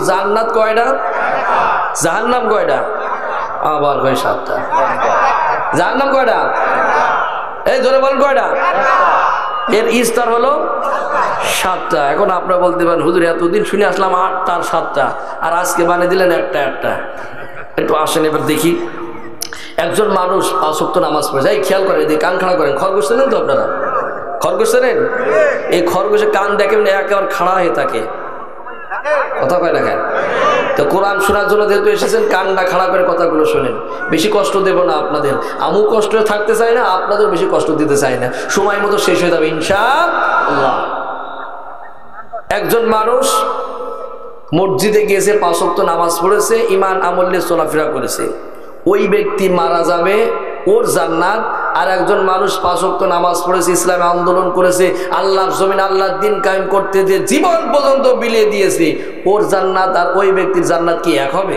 জান্নাত কয়টা? জাহান্নাম কয়টা? আবার কয় 7টা। জাহান্নাম কয়টা? এই জোরে বলেন কয়টা? এর স্তর হলো 7টা। এখন আপনারা বলতে পারেন হুজুর এতদিন শুনে আসলাম 8টা আর 7টা, আর আজকে বানিয়ে দিলেন একটা। একটু আসেন এবার দেখি। একজন মানুষ 5 ওয়াক্ত নামাজ পড়ে, এই খেয়াল করেন, কান খাড়া করেন। খরগোশ চেনেন তো আপনারা? খরগোশ চেনেন? এই খরগোশে কান দেখেন একেবারে খাড়া হয়ে থাকে, কথা কয় না কেন? তো কোরআন শোনার জন্য যেহেতু এসেছেন, কানটা খাড়া করে কথাগুলো শোনেন। বেশি কষ্ট দেব না আপনাদের, আমিও কষ্ট থাকতে চাই না, আপনাদের বেশি কষ্ট দিতে চাই না। সময় মতো শেষ হয়ে যাবে ইনশাআল্লাহ। একজন মানুষ মসজিদে গিয়েছে, 5 ওয়াক্ত নামাজ পড়েছে, ঈমান আমল নিয়ে চলাফেরা করেছে, ওই ব্যক্তি মারা যাবে, ওর জান্নাত। আর একজন মানুষ 5 ওয়াক্ত নামাজ পড়েছে, ইসলামে আন্দোলন করেছে, আল্লাহর জমিন আল্লাহর দ্বীন কায়েম করতে দিয়ে জীবন পর্যন্ত বিলিয়ে দিয়েছে, ওর জান্নাত আর ওই ব্যক্তির জান্নাত কি এক হবে?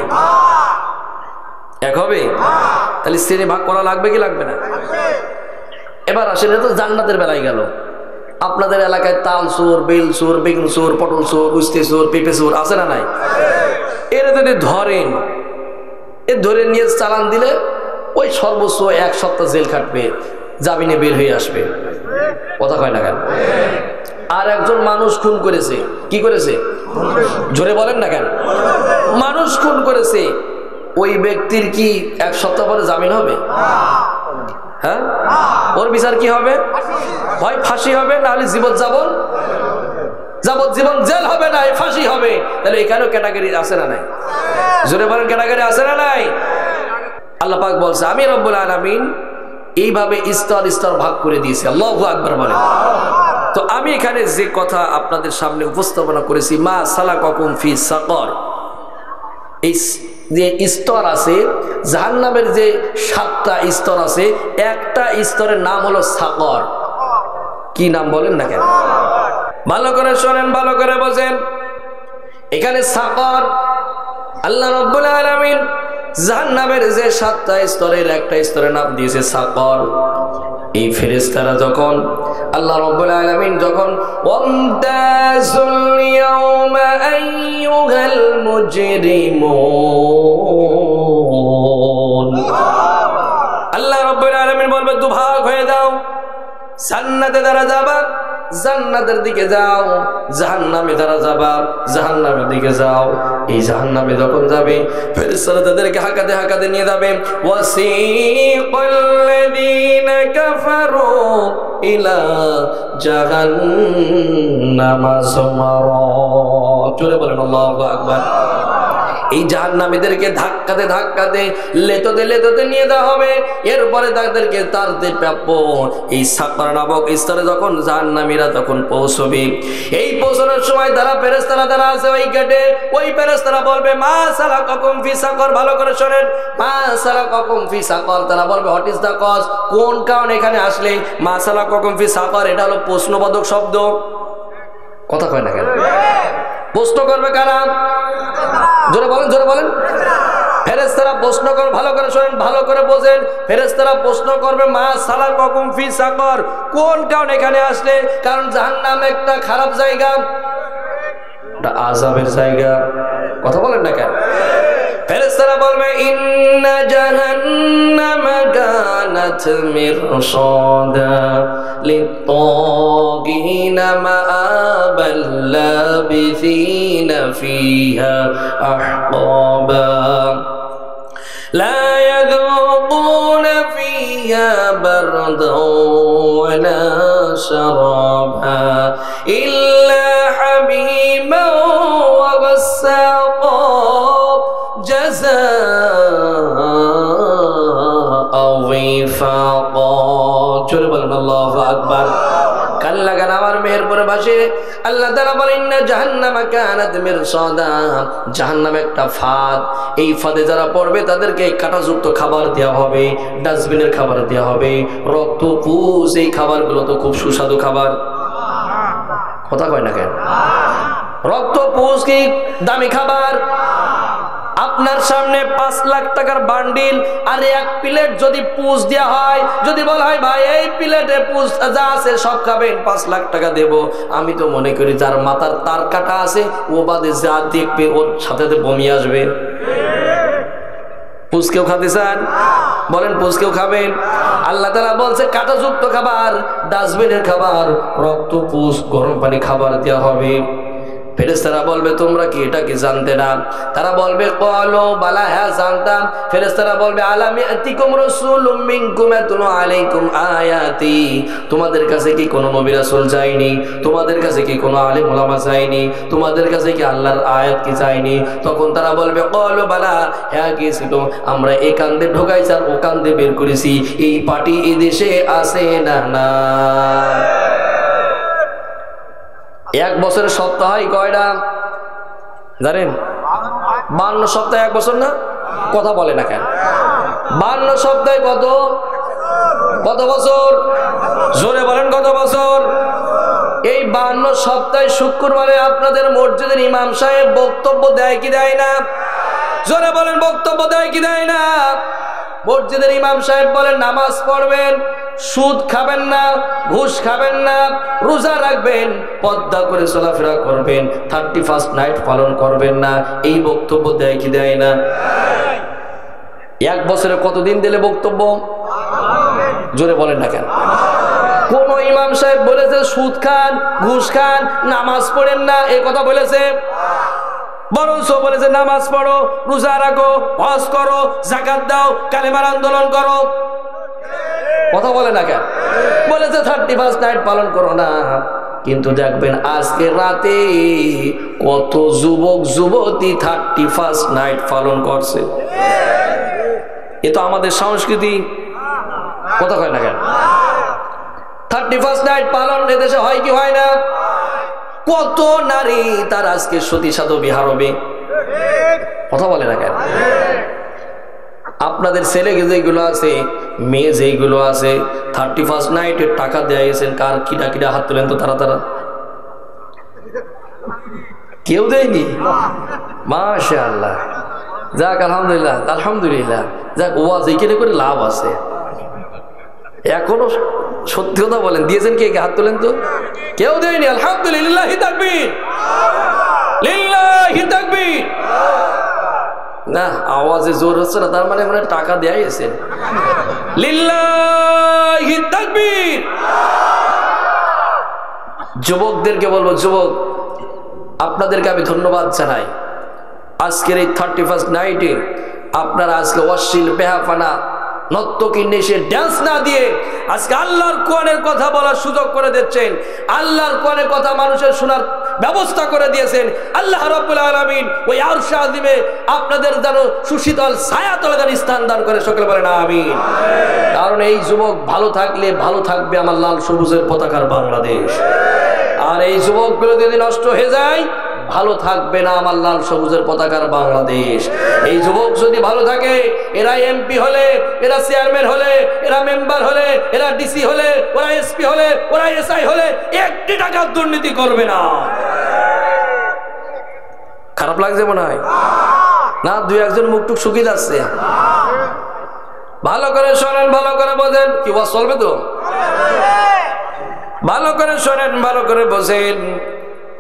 এক হবে? তাহলে শ্রেণী ভাগ করা লাগবে কি লাগবে না? এবার আসেন, তো জান্নাতের বেলায় গেল। আপনাদের এলাকায় তাল চোর, বেল চোর, বেগুন চোর, পটল চোর, উস্তে চোর, পেঁপে চোর আছে না নাই? এর যদি ধরেন, এ ধরে নিয়ে চালান দিলে ওই সর্বোচ্চ 1 সপ্তাহ জেল খাটবে, জামিনে বের হয়ে আসবে, কথা কয় না কেন? আর একজন মানুষ খুন করেছে, কি করেছে? জোরে বলেন না কেন? মানুষ খুন করেছে, ওই ব্যক্তির কি 1 সপ্তাহ পরে জামিন হবে? হ্যাঁ, ওর বিচার কি হবে? হয় ফাঁসি হবে, না হলে যাবজ্জীবন জেল হবে, না ফাঁসি হবে। তাহলে এখানেও ক্যাটাগরি আছে না নাই? জোরে বলেন, ক্যাটাগরি আছে না নাই? আল্লাহ পাক বলছে, আমি রব্বুল আলামিন এইভাবে স্তর স্তর ভাগ করে দিয়েছি। আল্লাহু আকবার বলেন। তো আমি এখানে যে কথা আপনাদের সামনে উপস্থাপনা করেছি, মা সালাকাকুম ফি সাকর, এই যে স্তর আছে, জাহান্নামের যে 7টা স্তর আছে, একটা স্তরের নাম হলো সাকর। কি নাম বলেন না কেন? ভালো করে শোনেন, ভালো করে বোঝেন। এখানে সাকর, আল্লাহ রাব্বুল আলামিন জাহান্নামের যে 7টা স্তরের একটা স্তরের নাম দিয়েছে সাকর। এই ফেরেশতারা যখন আল্লাহ রাব্বুল আলামিন যখন ওয়ামতাজুল ইয়াউমা আইয়ুহাল মুজরিমুন, আল্লাহ রাব্বুল আলামিন বলবে দুভাগ হয়ে যাও, জান্নাতে যারা যাবা জান্নাতের দিকে যাও, জাহান্নামে যারা যাবা জাহান্নামের দিকে যাও। এই জাহান্নামে যখন যাবে, ফেরেশতারা তাদেরকে হাঁকাতে হাঁকাতে নিয়ে যাবে। ওয়াসিকাল্লাযীনা কাফারু ইলা জাহান্নামা যুমারা, চলে বলেন আল্লাহু আকবার। এই জাহান্নামীদেরকে ধাক্কাতে ধাক্কাতে লেতোতে নিয়ে যাওয়া হবে। এরপরে তাদেরকে তারতে প্রাপ্য এই সাকর নামক স্তরে যখন জাহান্নামীরা তখন পৌঁছবে, এই পৌঁছানোর সময় তারা ফেরেশতারা যারা আছে ওই গেটে, ওই ফেরেশতারা বলবে মা সালাকাকুম ফি সাকর। ভালো করে শোনেন, মা সালাকাকুম ফি সাকর। তারা বলবে হোয়াট ইজ দ্য কজ, কোন কারণ এখানে আসলে? মা সালাকাকুম ফি সাকর, এটা হলো প্রশ্নবোধক শব্দ, কথা কয় না কেন? প্রশ্ন করবে কারা? জোরে বলেন, জোরে বলেন। ফেরেশতারা প্রশ্ন করবে, ভালো করে শোনেন, ভালো করে বোঝেন। ফেরেশতারা প্রশ্ন করবে মা সালাকাকুম ফি সাকর, কোন কারণ এখানে আসলে? কারণ জাহান্নাম একটা খারাপ জায়গা, এটা আযাবের জায়গা, কথা বলেন না কেন? ফেরেশতারা বলবে ইন্না জাহান্নামা কানাত মিরসাদা লিত-তাগিনা মাআবাল লাবিসিনা ফিহা আহকাবা লা ইয়াযুকুনা ফিহা বারদান ওয়ালা শারাবা ইল্লা হামীমান ওয়া গাসসাকা জাযাআও ওয়িফাকা। চলে বলেন আল্লাহু আকবার। কান লাগান আমার মেহেরপুরে বাসে আল্লাহ তাআলা বলেন না জাহান্নামা কানাত মিরসাদা, জাহান্নাম একটা ফাঁদ, এই ফাঁদে যারা পড়বে তাদেরকে কাঁটাযুক্ত খাবার দেওয়া হবে, ডাস্টবিনের খাবার দেওয়া হবে, রক্ত পুষ, এই খাবারগুলো তো খুব সুস্বাদু খাবার, কথা কয় না কেন? রক্ত পুষ কি দামি খাবার? আপনার সামনে 5 লাখ টাকার বান্ডিল আর এক প্লেট যদি পুষ দেওয়া হয়, যদি বলা হয় ভাই এই প্লেটে পুষ যা আছে সব খাবেন, 5 লাখ টাকা দেব, আমি তো মনে করি যার মাথার তার কাটা আছে ও বাদে যা দেখবে ওর সাথে বমি আসবে। পুষ কেউ খাতে চান? বলেন পুষ কেউ খাবেন? আল্লাহ তাআলা বলছে কাঁটাযুক্ত খাবার, ডাস্টবিনের খাবার, রক্ত পুষ গরম পানি খাবার দেওয়া হবে। ফেরেশতারা বলবে তোমরা কি এটা কি জানতে না? তারা বলবে ক্বালু বালা, হ্যাঁ জানতাম। ফেরেশতারা বলবে আলাম ইয়াতিকুম রাসূলুম মিনকুম ইয়াতলু আলাইকুম আয়াতি, তোমাদের কাছে কি কোনো নবী রাসূল যায়নি? তোমাদের কাছে কি কোনো আলেম ওলামা যায়নি? তোমাদের কাছে কি আল্লাহর আয়াত কি যায়নি? তখন তারা বলবে ক্বালু বালা, হ্যাঁ গিয়েছিল, আমরা এই কান্দে ঢোকাইছি আর ও কান্দে বের করেছি, এই পার্টি এই দেশে আছে না? না। এক বছরের সপ্তাহ হয় কয়টা জানেন? 52 সপ্তাহ এক বছর না? কথা বলে না কেন? 52 সপ্তাহে কত কত বছর? জোরে বলেন কত বছর? এই 52 সপ্তাহে শুক্রবারে আপনাদের মসজিদের ইমাম সাহেব বক্তব্য দেয় কি দেয় না? জোরে বলেন বক্তব্য দেয় কি দেয় না? মসজিদের ইমাম সাহেব বলেন নামাজ পড়বেন, সুদ খাবেন না, ঘুষ খাবেন না, রোজা রাখবেন, পর্দা করে চলাফেরা করবেন, 31st নাইট পালন করবেন না, এই বক্তব্য দেয় কি দেয় না? এক বছরে কতদিন দিলে বক্তব্য? জোরে বলেন না কেন? কোন ইমাম সাহেব বলেছে সুদ খান, ঘুষ খান, নামাজ পড়েন না, এই কথা বলেছে? বরঞ্চ বলেছে নামাজ পড়ো, রোজা রাখো, হজ করো, যাকাত দাও, কালেমার আন্দোলন করো। কথা বলে না কেন? বলেছে 31st নাইট পালন করো না। কিন্তু দেখবেন আজকে রাতে কত যুবক যুবতী 31st নাইট পালন করছে। এ তো আমাদের সংস্কৃতি। কথা কয় না কেন? 31st নাইট পালন এদেশে হয় কি হয় না? কত নারী তার আজকে সতী সাধু বিহার হবে। কথা বলে না কেন? আপনাদের ছেলে যেগুলো আছে, মেয়ে যেগুলো আছে, 31st নাইটের টাকা দেয়া গেছেন কার? কিটা কিটা হাত তোলেন তো তারা তারা। কেউ দেয়নি? মাশাআল্লাহ, যাক আলহামদুলিল্লাহ, আলহামদুলিল্লাহ, যাক ওয়াজ এইখানে করে লাভ আছে। এখনো সত্যি কথা বলেন, দিয়েছেন কে? হাত তোলেন তো। কেউ দেয়নি? আলহামদুলিল্লাহ, তাকবীর, লিল্লাহি তাকবীর। না, আওয়াজে জোর হচ্ছে না, তার মানে টাকা দেয়া গেছে। লিল্লাহি তাকবীর। যুবকদেরকে বলবো, যুবক আপনাদেরকে আমি ধন্যবাদ জানাই। আজকের এই 31st নাইটে আপনারা আজকে অশ্লীল বেহাফানা নর্তকী নেশে ড্যান্স না দিয়ে আজকে আল্লাহর কোরআনের কথা বলার সুযোগ করে দিচ্ছেন। আল্লাহর কোরআনের কথা মানুষের শোনার ব্যবস্থা করে দিয়েছেন। আল্লাহ রাব্বুল আলামিন ওই আরশে আযিমে আপনাদের যেন সুশীতল ছায়াতলে যেন স্থান দান করে, সকলে বলেন আমিন। কারণ এই যুবক ভালো থাকলে ভালো থাকবে আমার লাল সবুজের পতাকার বাংলাদেশ। আর এই যুবকগুলো যদি নষ্ট হয়ে যায়, ভালো থাকবে না আমার লাল সবুজের পতাকার বাংলাদেশ। এই যুবক যদি ভালো থাকে, এরা এমপি হলে, এরা চেয়ারম্যান হলে, এরা মেম্বার হলে, এরা ডিসি হলে, ওরা এসপি হলে, ওরা এসআই হলে, একটি টাকার দুর্নীতি করবে না। খারাপ লাগছে মনে হয় না? দুই একজন মুখটুক শুকিয়ে যাচ্ছে। ভালো করে শোনেন, ভালো করে বোঝেন। কি ওয়াজ চলবে তো? ভালো করে শোনেন, ভালো করে বোঝেন।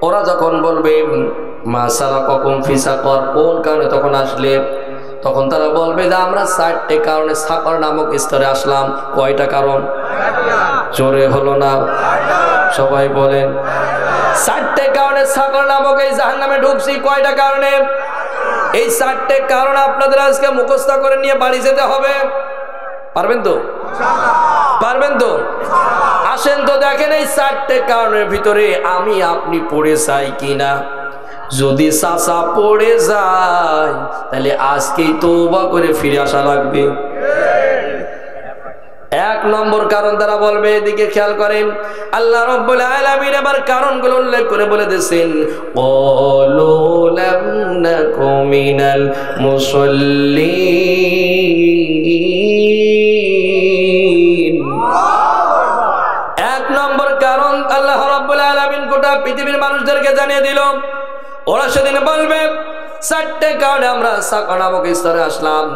ওরা যখন বলবে মা সালাকাকুম ফি সাকর, কোন কারণে তখন আসলে, তখন তারা বলবে যে আমরা 4টে কারণে সাকর নামক স্তরে আসলাম। কয়টা কারণ? জোরে হলো না, সবাই বলেন। 4টে কারণে সাকর নামক এই জাহান্নামে ঢুকছি। কয়টা কারণে? এই 4টে কারণ আপনাদের আজকে মুখস্থ করে নিয়ে বাড়ি যেতে হবে। পারবেন তো? পারবেন তো? আসেন তো দেখেন এই 4টে কারণের ভিতরে আমি আপনি পড়ে যাই কিনা। যদি চাচা পড়ে যায় তাহলে আজকেই তওবা করে ফিরে আসা লাগবে। 1 নম্বর কারণ তারা বলবে, এদিকে খেয়াল করেন, আল্লাহ রাব্বুল আলামিন এবার কারণগুলো উল্লেখ করে বলে দিয়েছেন, ক্বালু লাম নাকু মিনাল মুসাল্লিন। 1 নম্বর কারণ আল্লাহ রাব্বুল আলামিন গোটা পৃথিবীর মানুষদেরকে জানিয়ে দিল। ওরা সেদিন বলবে চারটে কারণে আমরা সাকা নামক স্তরে আসলাম।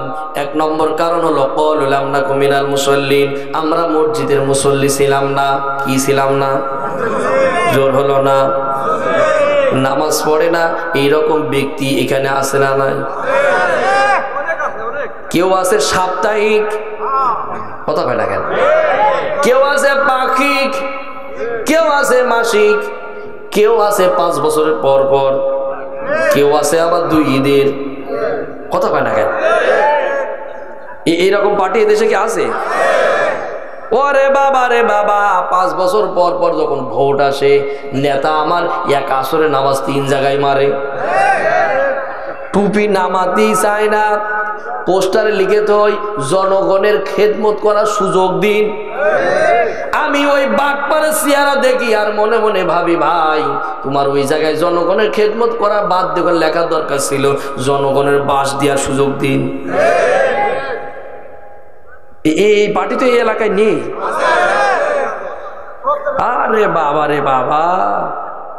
এক নম্বর কারণ হলো ক্বালু লাম নাকু মিনাল মুসাল্লিন, আমরা মসজিদের মুসল্লি ছিলাম না। কি ছিলাম না? জোর হলো না? নামাজ পড়ে না এইরকম ব্যক্তি এখানে আছে না নাই? কেউ আছে সাপ্তাহিক, কথা কয় না কেন? কেউ আছে পাক্ষিক, কেউ আছে মাসিক, কেউ আছে 5 বছরের পর পর, কেউ আছে আবার 2 ঈদের, কথা কয় না কেন? এইরকম পার্টি এদেশে কি আছে? ওরে বাবা রে বাবা, 5 বছর পর পর যখন ভোট আসে, নেতা আমার এক আসরে নামাজ 3 জায়গায় মারে, টুপি নামাতেই চায় না, পোস্টারে লিখে তো জনগণের খেদমত করার সুযোগ দিন। আমি ওই বাটপাড়ার চেহারা দেখি আর মনে মনে ভাবি, ভাই তোমার ওই জায়গায় জনগণের খেদমত করা বাদ দিয়ে লেখার দরকার ছিল জনগণের বাস দেওয়ার সুযোগ দিন। এই পার্টি তো এই এলাকায় নেই। আরে বাবা রে বাবা,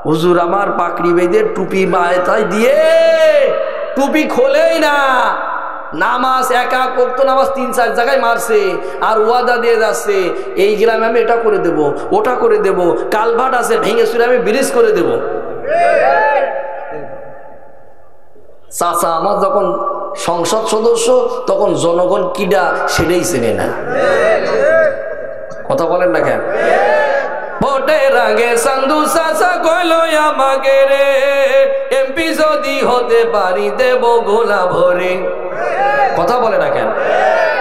হুজুর আমার পাকড়ি বেঁধে টুপি মাথায় দিয়ে, টুপি খোলেই না, নামাজ একা ওয়াক্ত নামাজ 3-4 জায়গায় মারছে আর ওয়াদা দিয়ে যাচ্ছে এই গ্রামে আমি এটা করে দেব, ওটা করে দেব, কালভার্ট আছে ভেঙে চুরে আমি ব্রিজ করে দেব। চাচা আমার যখন সংসদ সদস্য তখন জনগণ কিডা সেটাই চেনে না। কথা বলেন না কেন? ভোটের আগে সান্ধু চাচা কইলো আমাকে রে, এমপি যদি হতে পারি দেব গোলা ভরে। কথা বলে না কেন?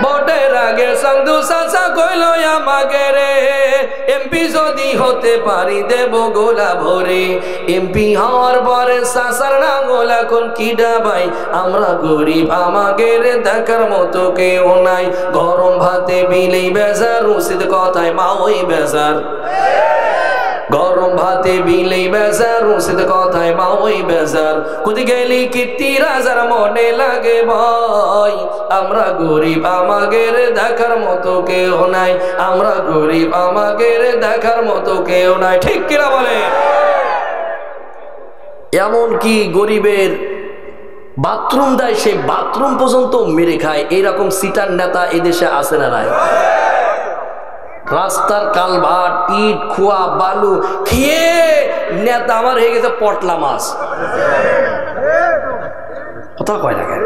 ভোটের আগে সান্ধু চাচা কইলো আমাকে রে, এমপি যদি হতে পারি দেব গোলা ভরে। এমপি হওয়ার পরে চাচার নাঙ্গল এখন কিডা ভাই, আমরা গরিব আমাদের দেখার মতো কেউ নাই। গরম ভাতে বিলেই বেজার, রসিদ কথায় মা ওই বেজার। গরম ভাতে বিলেই বেজার, রসিদ কথায় মা ওই বেজার। কুদি গেলি কীর্তি রাজার মনে লাগে ভয়, আমরা গরিব আমাদের দেখার মতো কেউ নাই। আমরা গরিব আমাদের দেখার মতো কেউ নাই। ঠিক কিনা বলে? এমন কি গরিবের বাথরুম দেয়, সেই বাথরুম পর্যন্ত মেরে খায়, এইরকম সিটার নেতা এদেশে আছে না নাই? রাস্তার কালভার্ট, ইট, খোয়া, বালু খেয়ে নেতা আমার হয়ে গেছে পটলা মাছ। কথা কয় না কেন?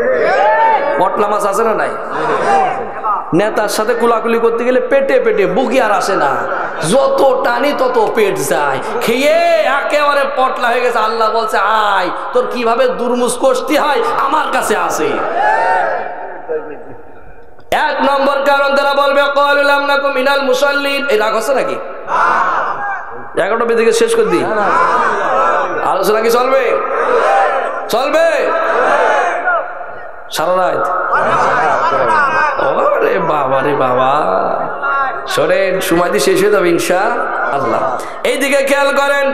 পটলা মাছ আছে না নাই? নেতার সাথে কুলাকুলি করতে গেলে পেটে পেটে বুকি আর আসে না, যত টানি তত পেট যায়, খেয়ে একেবারে পটলা হয়ে গেছে। আল্লাহ বলছে আয় তোর কিভাবে দুর্মুষ কষ্টি হয় আমার কাছে আছে। এক নম্বর কারণ তারা বলবে ক্বালু লাম নাকু মিনাল মুসাল্লিন। এই রাগ হচ্ছে নাকি? 11টা বেজে শেষ করে দিই। আলোচনা কি চলবে? চলবে সারা রাত? ওরে বাবা রে বাবা, শোনেন সময় দিয়ে শেষ হয়ে যাবে ইনশাআল্লাহ। এইদিকে খেয়াল করেন,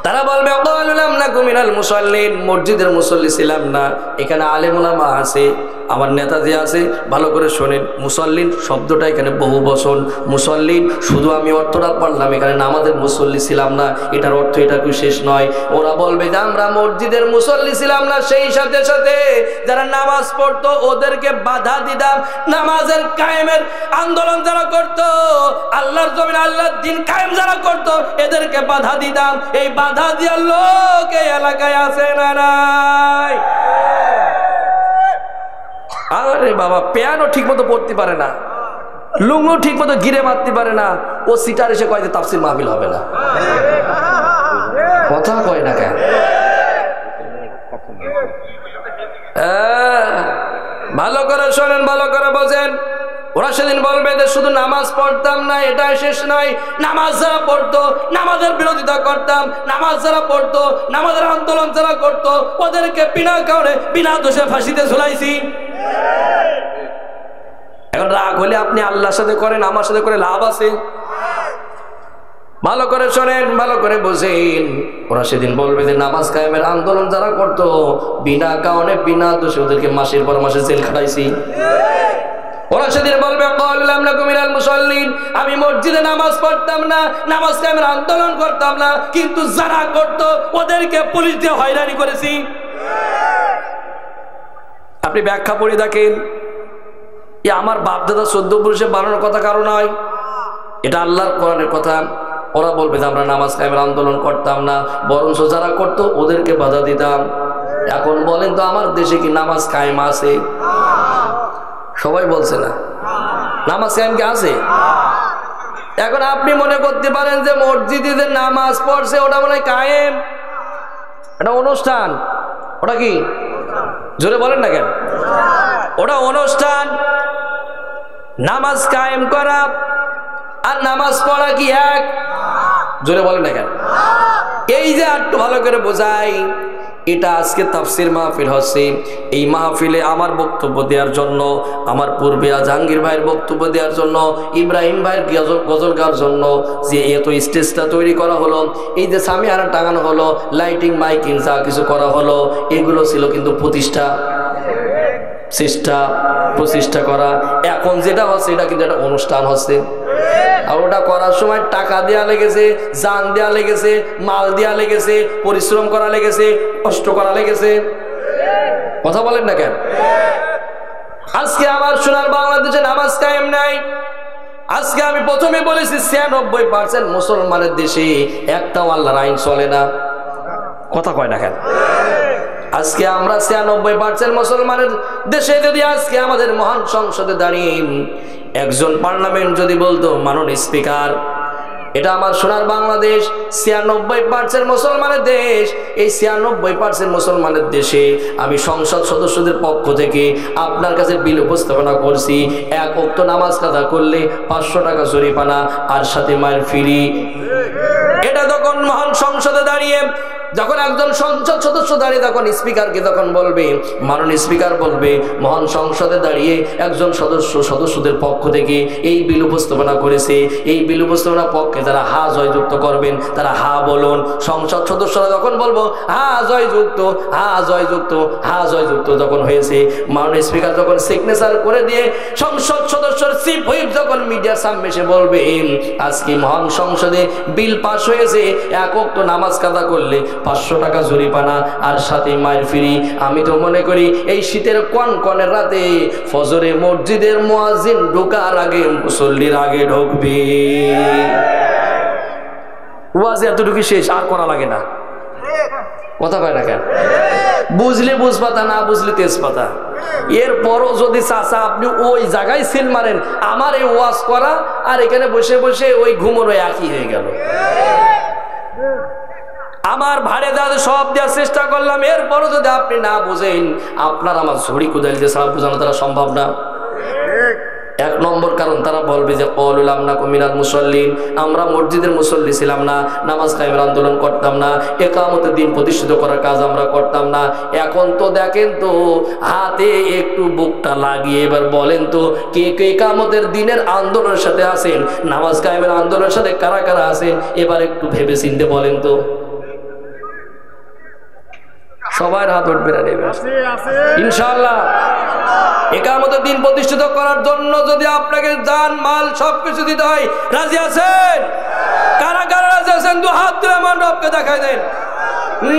তারা বলবে ক্বালু লাম নাকু মিনাল মুসাল্লিন, মসজিদের মুসল্লি ছিলাম না। এখানে আলেম ওলামা আছে, আমার নেতা যে আছে, ভালো করে শোনেন। মুসল্লিন শব্দটা এখানে বহু বচন। মুসল্লিন শুধু আমি অর্থটা পারলাম, এখানে নামাজের মুসল্লি ছিলাম না এটার অর্থ এটা কি শেষ নয়। ওরা বলবে যে আমরা মসজিদের মুসল্লি ছিলাম না, সেই সাথে সাথে যারা নামাজ পড়তো ওদেরকে বাধা দিতাম। নামাজের কায়েমের আন্দোলন যারা করতো, আল্লাহর জমিন আল্লাহর দ্বীন কায়েম যারা করতো, এদেরকে বাধা দিতাম। এই বাধা দেওয়ার লোক এই এলাকায় আছে না নাই? আরে বাবা, প্যানও ঠিক মতো পড়তে পারে না, লুঙ্গও ঠিক মতো গিরে মারতে পারে না, ও সিটার এসে কয় যে তাফসীর মাহফিল হবে না। কথা কয় না কেন? ভালো করে শোনেন, ভালো করে বোঝেন। ওরা সেদিন বলবে যে শুধু নামাজ পড়তাম না এটাই শেষ নয়, নামাজ যারা পড়তো নামাজের বিরোধিতা করতাম, নামাজ যারা পড়তো নামাজের আন্দোলন যারা করতো ওদেরকে বিনা কারণে বিনা দোষে ফাঁসিতে ঝুলাইছি। এখন রাগ হলে আপনি আল্লাহর সাথে করেন, আমার সাথে করে লাভ আছে? ভালো করে শোনেন, ভালো করে বোঝেন। ওরা সেদিন বলবে যে নামাজ কায়েমের আন্দোলন যারা করতো বিনা কারণে বিনা দোষে ওদেরকে মাসের পর মাসে জেল খাটাইছি। ওরা সেদিন বলবে ক্বালু লাম নাকু মিনাল মুসাল্লিন, আমি মসজিদে নামাজ পড়তাম না, নামাজ কায়েমের আন্দোলন করতাম না, কিন্তু যারা করতো ওদেরকে পুলিশ দিয়ে হয়রানি করেছি। আপনি ব্যাখ্যা পড়ে দেখেন, এ আমার বাপদাদা 14 পুরুষে বানানোর কথা কারো নয়, এটা আল্লাহর কোরআনের কথা। ওরা বলবে যে আমরা নামাজ কায়েমের আন্দোলন করতাম না, বরঞ্চ যারা করতো ওদেরকে বাধা দিতাম। এখন বলেন তো আমার দেশে কি নামাজ কায়েম আছে? সবাই বলছে না। নামাজ কায়েম কি আছে? এখন আপনি মনে করতে পারেন যে মসজিদে যে নামাজ পড়ছে ওটা মনে হয় কায়েম, এটা অনুষ্ঠান। ওটা কি? জোরে বলেন না কেন? ওটা অনুষ্ঠান। নামাজ কায়েম করা আর নামাজ পড়া কি এক? জোরে বলেন না কেন? এই যে একটু ভালো করে বোঝাই, এটা আজকে তাফসির মাহফিল হচ্ছে। এই মাহফিলে আমার বক্তব্য দেওয়ার জন্য, আমার পূর্বে জাহাঙ্গীর ভাইয়ের বক্তব্য দেওয়ার জন্য, ইব্রাহিম ভাইয়ের গজল গাওয়ার জন্য যে এত স্টেজটা তৈরি করা হলো, এই যে সামিয়ানা টাঙানো হলো, লাইটিং মাইকিং যা কিছু করা হলো, এগুলো ছিল কিন্তু প্রতিষ্ঠা করা। এখন যেটা হচ্ছে এটা কিন্তু একটা অনুষ্ঠান হচ্ছে। আর ওটা করার সময় টাকা দেওয়া লেগেছে, জান দেওয়া লেগেছে, মাল দেওয়া লেগেছে, পরিশ্রম করা লেগেছে, কষ্ট করা লেগেছে। কথা বলেন না কেন? আজকে আমার সোনার বাংলাদেশে নামাজ কায়েম নাই। আজকে আমি প্রথমে বলেছি 96% মুসলমানের দেশে একটাও আল্লাহর আইন চলে না। কথা কয় না কেন? আজকে আমরা 96% মুসলমানের দেশে যদি আজকে আমাদের মহান সংসদে দাঁড়িয়ে একজন পার্লামেন্ট যদি বলতো মাননীয় স্পিকার, এটা আমার সোনার বাংলাদেশ 96% মুসলমানের দেশ, এই 96% মুসলমানের দেশে আমি সংসদ সদস্যদের পক্ষ থেকে আপনার কাছে বিল উপস্থাপনা করছি, এক ওয়াক্ত নামাজ কাজা করলে 500 টাকা জরিমানা আর সাথে মাইল ফ্রি। এটা তখন মহান সংসদে দাঁড়িয়ে যখন একজন সংসদ সদস্য দাঁড়িয়ে তখন স্পিকারকে তখন বলবে, মাননীয় স্পিকার বলবে মহান সংসদে দাঁড়িয়ে একজন সদস্যদের পক্ষ থেকে এই বিল উপস্থাপনা করেছে, এই বিল উপস্থাপনার পক্ষে যারা হা জয়যুক্ত করবেন তারা হা বলুন। সংসদ সদস্যরা যখন বলবো হা জয়যুক্ত, হা জয়যুক্ত, হা জয়যুক্ত যখন হয়েছে, মাননীয় স্পিকার যখন সিগনেচার করে দিয়ে সংসদ সদস্যর চিফ হুইপ যখন মিডিয়ার সামনে এসে বলবে আজকে মহান সংসদে বিল পাস হয়েছে, এক ওয়াক্ত নামাজ কাজা করলে 500 টাকা জরিমানা আর সাথে মাইল ফ্রি। আমি তো মনে করি এই শীতের কনকনের রাতে ফজরে মসজিদের মুয়াজ্জিন ঢোকার আগে মুসল্লির আগে ঢুকবে। ওয়াজ এতটুকু শেষ, আর করা লাগে না। কথা কয় না কেন? বুঝলে বুঝপাতা, না বুঝলে তেজপাতা। এরপরও যদি চাচা আপনি ওই জায়গায় সিল মারেন, আমার এই ওয়াজ করা আর এখানে বসে বসে ওই ঘুমোনো একই হয়ে গেল। আমার ভাড়ে দাদা সব দেওয়ার চেষ্টা করলাম, এরপরও যদি আপনি না বুঝেন, আপনার আমার ঝুড়ি কুদাল দিয়ে ছাড়া বোঝানো তারা সম্ভব না। এক নম্বর কারণ তারা বলবে যে কলুলাম না কুমিনাল মুসল্লিন, আমরা মসজিদের মুসল্লি ছিলাম না, নামাজ কায়েমের আন্দোলন করতাম না, ইকামতের দিন প্রতিষ্ঠিত করার কাজ আমরা করতাম না। এখন তো দেখেন তো হাতে একটু বুকটা লাগিয়ে এবার বলেন তো কে কে ইকামতের দিনের আন্দোলনের সাথে আছেন, নামাজ কায়েমের আন্দোলনের সাথে কারা কারা আছেন, এবার একটু ভেবে চিনতে বলেন তো। সবার হাত উঠবে না ইনশাআল্লাহ। ইকামতের দিন প্রতিষ্ঠিত করার জন্য যদি আপনাকে জান মাল সবকিছু দিতে হয়, রাজি আছেন? কারা কারা রাজি আছেন? দু হাত তুলে আমার রবকে দেখাই দেন।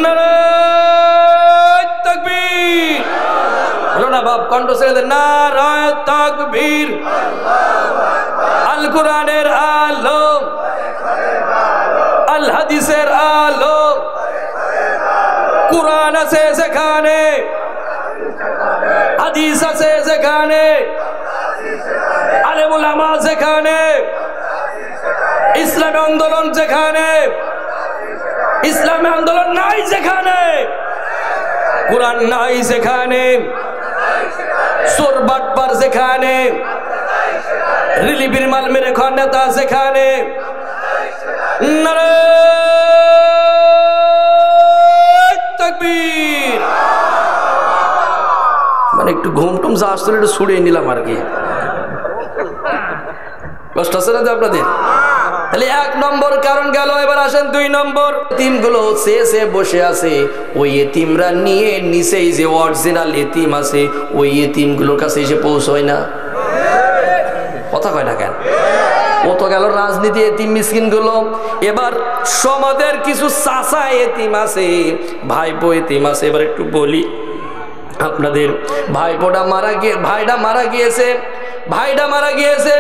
নারায়ে তাকবীর। বলো না বাপ, কণ্ঠ ছেড়ে দেন। নারায়ে তাকবীর। আল কোরআনের আলো, আল হাদিসের আলো, কোরআন আছে যেখানে, হাদিস আছে যেখানে, আলেম উলামা যেখানে, ইসলামী আন্দোলন যেখানে, ইসলামী আন্দোলন নাই যেখানে, কোরআন নাই যেখানে, চোর বাটপার যেখানে, রিলিফের মাল মেরে খাওয়া নেতা যেখানে, মানে একটু ঘুমটুম যা আসলে একটু ছুড়িয়ে নিলাম আর কি। কষ্ট আছে না আপনাদের? তাহলে এক নম্বর কারণ গেল। এবার আসেন 2 নম্বর। এতিমগুলো সে বসে আছে, ওই এতিমরা নিয়ে নিচেই যে অরিজিনাল এতিম আছে ওই এতিমগুলোর কাছে এসে পৌঁছয় না। কথা কয় না কেন? ও তো গেল রাজনীতি, এতিম মিসকিন গুলো। এবার সমাজের কিছু চাচা এতিম আছে, ভাইপো এতিম আছে। এবার একটু বলি, আপনাদের ভাইটা মারা গিয়েছে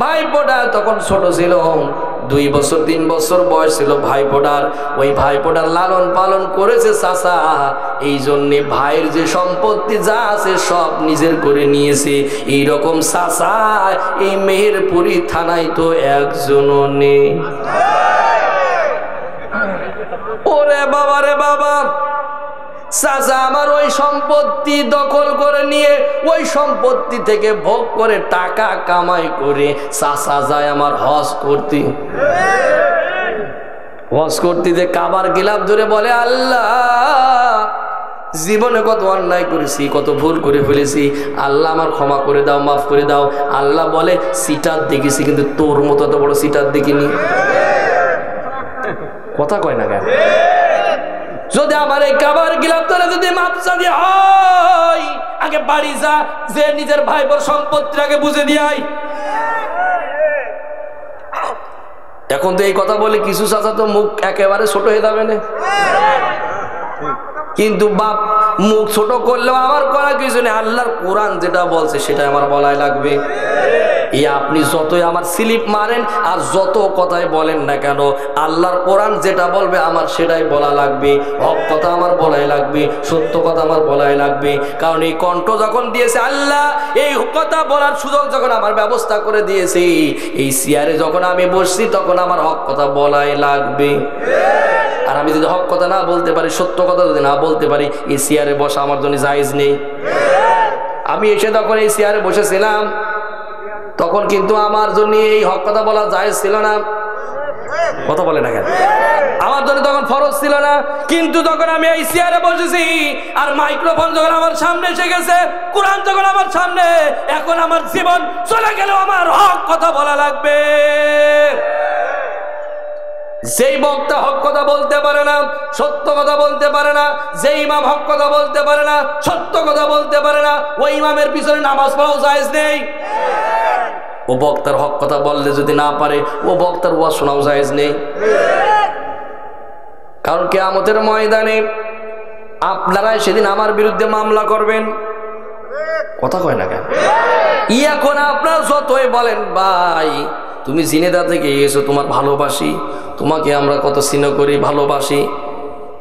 ভাইপোটা তখন ছোট ছিল, 2 বছর 3 বছর বয়স ছিল ভাইপোটার। ওই ভাইপোটার লালন পালন করেছে চাচা, এই জন্যে ভাইয়ের যে সম্পত্তি যা আছে সব নিজের করে নিয়েছে। এইরকম চাচা এই মেহেরপুরি থানায় তো একজনও নেই। ওরে বাবা রে বাবা, চাচা আমার ওই সম্পত্তি দখল করে নিয়ে ওই সম্পত্তি থেকে ভোগ করে টাকা কামাই করে চাচা যায় আমার হজ করতে যে কাবার গিলাফ ধরে বলে, আল্লাহ জীবনে কত অন্যায় করেছি, কত ভুল করে ফেলেছি, আল্লাহ আমার ক্ষমা করে দাও, মাফ করে দাও। আল্লাহ বলে, সিটার দেখেছি কিন্তু তোর মতো এত বড় সিটার দেখিনি। কথা কয় না কেন? যদি আমার এই কাবার গিলাফ ধরে যদি মাপসাদি হয়, আগে বাড়ি যা, যে নিজের ভাই বোন সম্পত্তি আগে বুঝে দিয়াই। এখন তো এই কথা বলে কিছু চাচা তো মুখ একেবারে ছোট হয়ে যাবে না, কিন্তু বাপ মুখ ছোট করলেও আমার করা কিছু নেই। আল্লাহর কোরআন যেটা বলছে সেটাই আমার বলাই লাগবে। এই আপনি যতই আমার স্লিপ মারেন আর যত কথাই বলেন না কেন, আল্লাহর কোরআন যেটা বলবে আমার সেটাই বলা লাগবে। হক কথা আমার বলাই লাগবে, সত্য কথা আমার বলাই লাগবে। কারণ এই কণ্ঠ যখন দিয়েছে আল্লাহ, এই কথা বলার সুযোগ যখন আমার ব্যবস্থা করে দিয়েছে, এই চেয়ারে যখন আমি বসছি তখন আমার হক কথা বলাই লাগবে। আর আমি যদি হক কথা না বলতে পারি, সত্য কথা যদি না বলতে পারি, এই চেয়ারে বসা আমার জন্য জায়েজ নেই। আমি এসে তখন এই চেয়ারে বসেছিলাম, তখন কিন্তু আমার জন্য এই হক কথা বলা জায়েজ ছিল না। কথা বলে না কেন? আমার জন্য তখন ফরজ ছিল না। কিন্তু যখন আমি এই চেয়ারে বসেছি আর মাইক্রোফোন যখন আমার সামনে এসে গেছে, কোরআন যখন আমার সামনে, এখন আমার জীবন চলে গেলেও আমার হক কথা বলা লাগবে। যেই বক্তা হক কথা বলতে পারে না, সত্য কথা বলতে পারে না, যেই ইমাম হক কথা বলতে পারে না, সত্য কথা বলতে পারে না, ওই ইমামের পিছনে নামাজ পড়াও জায়েজ নেই। ও বক্তার হক কথা বললে যদি না পারে, ও বক্তার ওয়াজ শোনাও জায়েজ নেই। কারণ কিয়ামতের ময়দানে আপনারাই সেদিন আমার বিরুদ্ধে মামলা করবেন। কথা কয় না কেন? এখন আপনারা যতই বলেন, ভাই তুমি জিনেদা থেকে এসো, তোমার ভালোবাসি, তোমাকে আমরা কত স্নেহ করি, ভালোবাসি,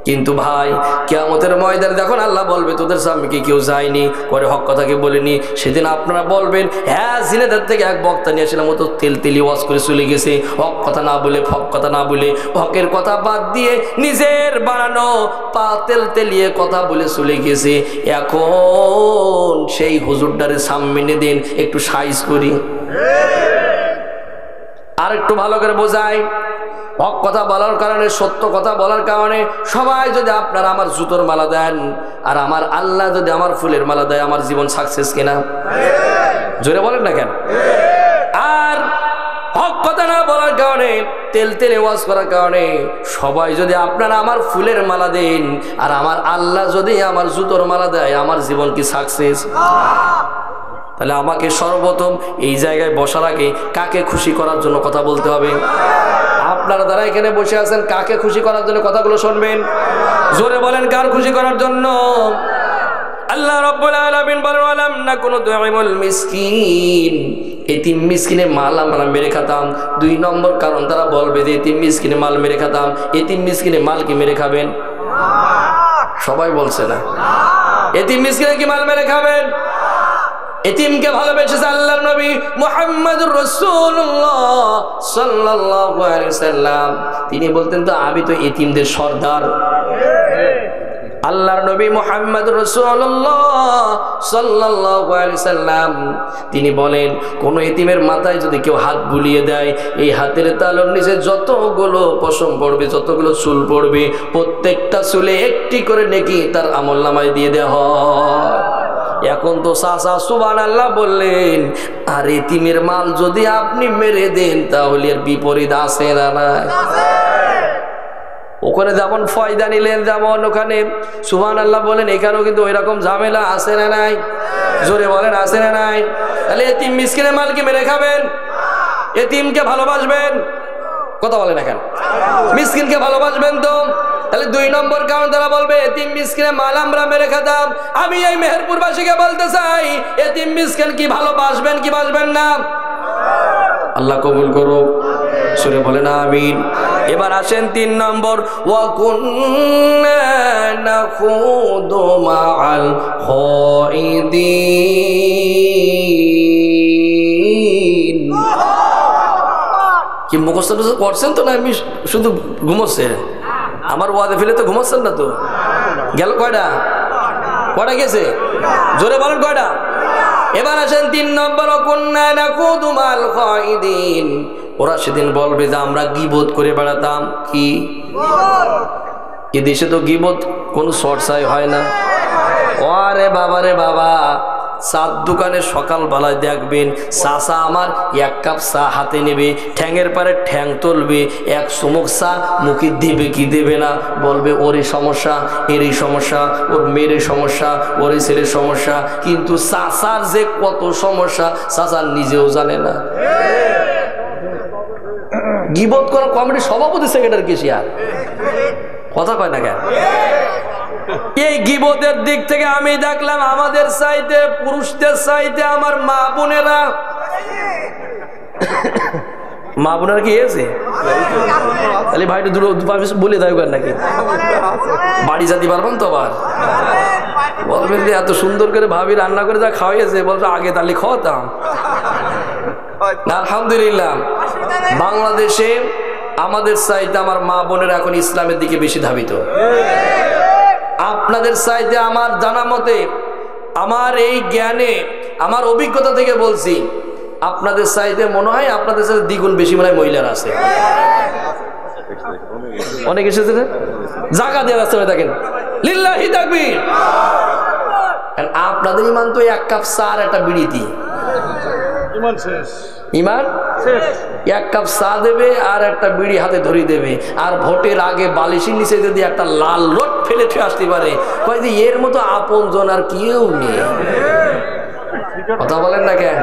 কিন্তু ভাই কিয়ামতের ময়দানে যখন আল্লাহ বলবে তোদের স্বামীকে কেউ যায়নি, করে হক কথাকে বলেনি, সেদিন আপনারা বলবেন, হ্যাঁ জিনেদার থেকে এক বক্তা নিয়েছিলাম, ও তো তেলি ওয়াজ করে চলে গেছে, হক কথা না বলে, হক কথা না বলে, হকের কথা বাদ দিয়ে নিজের বানানো পা তেলিয়ে কথা বলে চলে গেছে। এখন সেই হুজুরটারে সামনে দিন একটু সাইজ করি, আর একটু ভালো করে বোঝাই। হক কথা বলার কারণে, সত্য কথা বলার কারণে সবাই যদি আপনারা আমার জুতোর মালা দেন আর আমার আল্লাহ যদি আমার ফুলের মালা দেয়, আমার জীবন সাকসেস কিনা? জোরে বলেন না কেন? আর হক কথা না বলার কারণে, তেলে ওয়াজ করার কারণে সবাই যদি আপনারা আমার ফুলের মালা দেন আর আমার আল্লাহ যদি আমার জুতোর মালা দেয়, আমার জীবন কি সাকসেস? তাহলে আমাকে সর্বপ্রথম এই জায়গায় বসার আগে কাকে খুশি করার জন্য কথা বলতে হবে? আপনারা যারা এখানে বসে আছেন, কাকে খুশি করার জন্য কথাগুলো শুনবেন? জোরে বলেন, কার খুশি করার জন্য? আল্লাহ রাব্বুল আলামিন বলেন, ওয়ালাম নাকুনু তুইমুল মিসকিন, এতিম মিসকিনে মাল আমরা মেরে খেতাম। 2 নম্বর কারণ তারা বলবে যে এতিম মিসকিনে মাল মেরে খেতাম। এতিম মিসকিনে মাল কি মেরে খাবেন? সবাই বলছে না। এতিম মিসকিনে কি মাল মেরে খাবেন? এতিমকে ভালোবেসেছে আল্লাহর নবী মুহাম্মদুর রাসূলুল্লাহ সাল্লাল্লাহু আলাইহি সাল্লাম। তিনি বলতেন, তো আমি তো এতিমদের সর্দার। আল্লাহর নবী মুহাম্মদুর রাসূলুল্লাহ সাল্লাল্লাহু আলাইহি সাল্লাম তিনি বলেন, কোন এতিমের মাথায় যদি কেউ হাত বুলিয়ে দেয়, এই হাতের তালুর নিচে যতগুলো পশম পড়বে, যতগুলো চুল পড়বে, প্রত্যেকটা চুলে একটি করে নেকি তার আমলনামায় দিয়ে দেওয়া হয়। এখন তো চাচা সুবহানাল্লাহ বললেন, আর এতিমের মাল যদি আপনি মেরে দেন তাহলে এর বিপরীত আছে না নাই? ওখানে যেমন ফয়দা নিলেন, যেমন ওখানে সুবহানাল্লাহ বলেন, এখানেও কিন্তু ওই রকম ঝামেলা আছে না নাই? জোরে বলেন, আছে না নাই? তাহলে এতিম মিসকিনের মাল কি মেরে খাবেন? এতিমকে ভালোবাসবেন? কথা বলেন, এখন মিসকিনকে ভালোবাসবেন তো? তাহলে 2 নম্বর কারণ তারা বলবে এতিম মিসকিনের মাল আমরা মেরে খেতাম। আমি এই মেহেরপুরবাসীকে বলতে চাই, এতিম মিসকিন কি ভালোবাসবেন কি বাসবেন না? আল্লাহ কবুল করুক, সুরে বলেন আমিন। এবার আসেন 3 নম্বর, ওয়া কুন্না নাখুদু মাআল খাইদিন। কি মুখস্থ করছেন তো না আমি শুধু ঘুমোচ্ছে? আমার ওয়াদে ফেলে তো ঘুমাচ্ছেন না তো? গেল কয়টা? কয়টা গেছে? জোরে বলেন কয়টা? এবার আসেন 3 নম্বর, কুন্না নাখুদু মাল খাইদিন। ওরা সেদিন বলবে যে আমরা গীবত করে বেড়াতাম। কি এদেশে তো গীবত কোনো চর্চাই হয় না। আরে বাবা রে বাবা, চার দোকানে সকালবেলায় দেখবেন চাচা আমার 1 কাপ চা হাতে নেবে, ঠ্যাঙের পারে ঠ্যাং তুলবে, 1 চুমুক চা মুখে দেবে কি দেবে না, বলবে ওর এই সমস্যা, এর এই সমস্যা, ওর মেয়ের এই সমস্যা, ওর এই ছেলের সমস্যা। কিন্তু চাচার যে কত সমস্যা চাচা নিজেও জানে না। গীবত করা কমিটির সভাপতি সেক্রেটারি কেশিয়ার কথা কয় না কেন? এই গীবতের দিক থেকে আমি দেখলাম আমাদের চাইতে, পুরুষদের চাইতে আমার মা বোনেরা, মা বোনেরা কি হয়েছে? তাহলে ভাই বলে দেয় নাকি বাড়ি যেতে পারবেন তো? আবার বলবেন যে এত সুন্দর করে ভাবি রান্না করে যা খাওয়াইছে, বলবে আগে তাহলে খাওয়াতাম। আলহামদুলিল্লাহ, বাংলাদেশে আমাদের চাইতে আমার মা বোনেরা এখন ইসলামের দিকে বেশি ধাবিত। আপনাদের চাইতে আমার জানা মতে, আমার এই জ্ঞানে, আমার অভিজ্ঞতা থেকে বলছি, আপনাদের চাইতে মনে হয় আপনাদের সাথে দ্বিগুণ বেশি মনে হয় মহিলারা আছে। অনেক এসেছে জায়গা দেওয়া রাস্তা হয়ে থাকেন, লিল্লাহি তাকবীর। আপনাদের ইমান তো 1 কাপ চা আর একটা বিড়িতে ইমান শেষ। ইমান শেষ। 1 কাপ চা দেবে আর একটা বিড়ি হাতে ধরিয়ে দেবে, আর ভোটের আগে বালিশের নিচে যদি একটা লাল রড ফেলে ছুঁয়ে আসতে পারে, কয় যে এর মতো আপন জন আর কেউ নেই। কথা বলেন না কেন?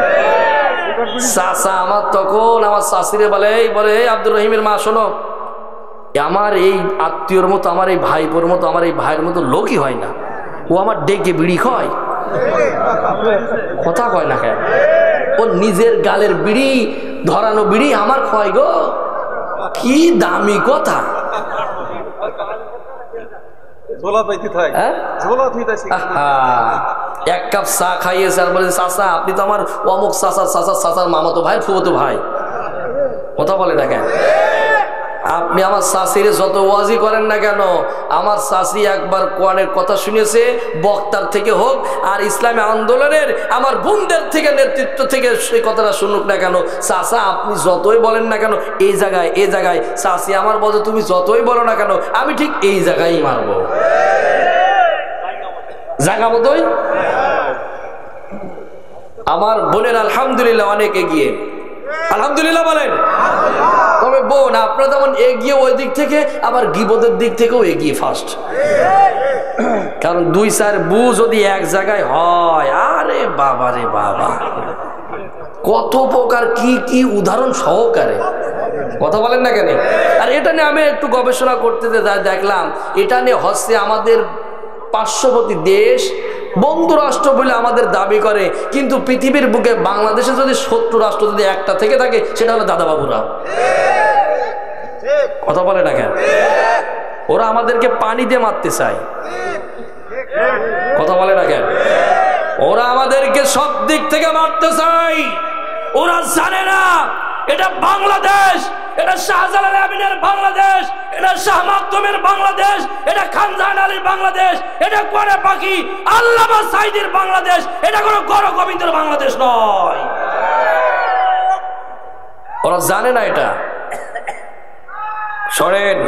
চাচা আমার তখন আমার শাশুড়ি বলে, এই আব্দুর রহিমের মা শোনো, আমার এই আত্মীয়র মতো, আমার এই ভাইপোর মতো, আমার এই ভাইয়ের মতো লোকই হয় না, ও আমার ডেকে বিড়ি খায়। কথা কয় না কেন? ও নিজের গালের বিড়ি, ধরানো বিড়ি আমার খয় গো, কি দামি কথা। 1 কাপ চা খাইয়েছে আর বলে চাচা আপনি তো আমার অমুক চাচার মামাতো ভাই, ফুফতো ভাই। কথা বলে না কেন? আপনি আমার শাশিরে যত ওয়াজি করেন না কেন, আমার শাশি একবার কোরআনের কথা শুনেছে, বক্তার থেকে হোক আর ইসলামী আন্দোলনের আমার বোনদের থেকে, নেতৃত্ব থেকে সেই কথাটা শুনুক না কেন, চাচা আপনি যতই বলেন না কেন এই জায়গায় শাশি আমার বলে তুমি যতই বলো না কেন আমি ঠিক এই জায়গায় মারবো, জায়গা মতোই। আমার বোনের আলহামদুলিল্লাহ অনেক এগিয়ে, আলহামদুলিল্লাহ বলেন। তবে বোন আপনারা যেমন এগিয়ে ওই দিক থেকে, আবার গীবতের দিক থেকেও এগিয়ে ফার্স্ট। কারণ 2-4 বু যদি এক জায়গায় হয়, আরে বাবা রে বাবা, কত প্রকার কি কি উদাহরণ সহকারে। কথা বলেন না কেন? আর এটা নিয়ে আমি একটু গবেষণা করতে দেখলাম, এটা নিয়ে হচ্ছে আমাদের পার্শ্ববর্তী দেশ বন্ধু রাষ্ট্র বলে আমাদের দাবি করে, কিন্তু পৃথিবীর বুকে বাংলাদেশে যদি শত্রু রাষ্ট্র যদি একটা থেকে থাকে সেটা হলো দাদাবাবুরা। কথা বলে না কেন? ওরা আমাদেরকে পানি দিয়ে মারতে চায়। কথা বলে না কেন? ওরা আমাদেরকে সব দিক থেকে মারতে চায়। ওরা জানে না এটা বাংলাদেশ, এটা শাহজালাল আমিনের বাংলাদেশ, এটা শাহ মাকদুমের বাংলাদেশ, এটা খান জাহান আলীর বাংলাদেশ, এটা কোরে পাখি আল্লামা সাইদির বাংলাদেশ, এটা কোনো গৌর গোবিন্দের বাংলাদেশ নয়। ওরা জানে না এটা। শোনেন,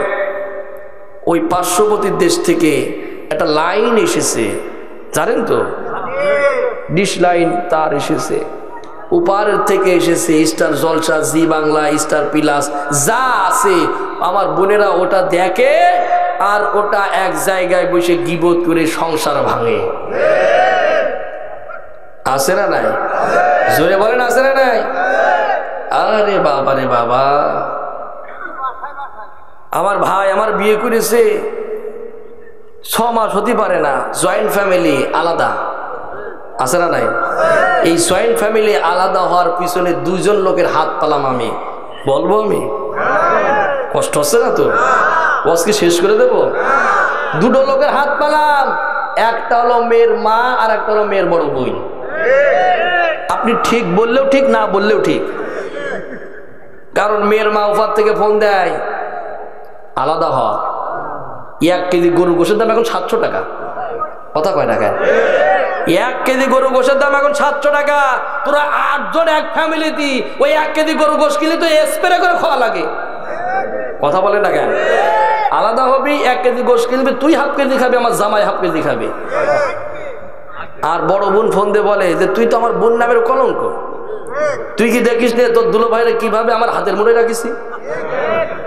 ওই পার্শ্ববর্তী দেশ থেকে একটা লাইন এসেছে, জানেন তো? ডিশ লাইন তার এসেছে, উপহারের থেকে এসেছে স্টার জলসা, জি বাংলা, স্টার প্লাস, যা আছে আমার বোনেরা ওটা দেখে আর ওটা এক জায়গায় বসে গীবত করে সংসার ভাঙে। আছে না নাই? জোরে বলেন আছে না নাই? আরে বাবা রে বাবা, আমার ভাই আমার বিয়ে করেছে, 6 মাস হতে পারে না, জয়েন্ট ফ্যামিলি আলাদা আছে না নাই? এই জয়েন্ট ফ্যামিলি আলাদা হওয়ার পিছনে 2 জন লোকের হাত পালাম আমি, বলবো আমি? কষ্ট হচ্ছে না তো? বসকে শেষ করে দেবো? 2 লোকের হাত পালাম, একটা হলো মেয়ের মা আর একটা হলো মেয়ের বড় বোন। আপনি ঠিক বললেও ঠিক, না বললেও ঠিক, কারণ মেয়ের মা ওপার থেকে ফোন দেয় আলাদা হ। 1 কেজি গরুর গোশের দাম এখন 700 টাকা। কথা কয় টাকা? 1 কেজি গরু গোশের দাম এখন 700 টাকা। তোরা 8 জন এক ফ্যামিলিতে ওই 1 কেজি গরু গোশ কিনলে তো স্প্রে করে খাওয়া লাগে। কথা বলে না কেন? আলাদা হবি, 1 কেজি গোশ কিনবি, তুই হাফ কেজি খাবি, আমার জামাই হাফ কেজি খাবে। আর বড় বোন ফোন দিয়ে বলে যে তুই তো আমার বোন নামের কলঙ্ক, তুই কি দেখিস নে তোর দুলো ভাইরে কিভাবে আমার হাতের মুঠে রাখিস?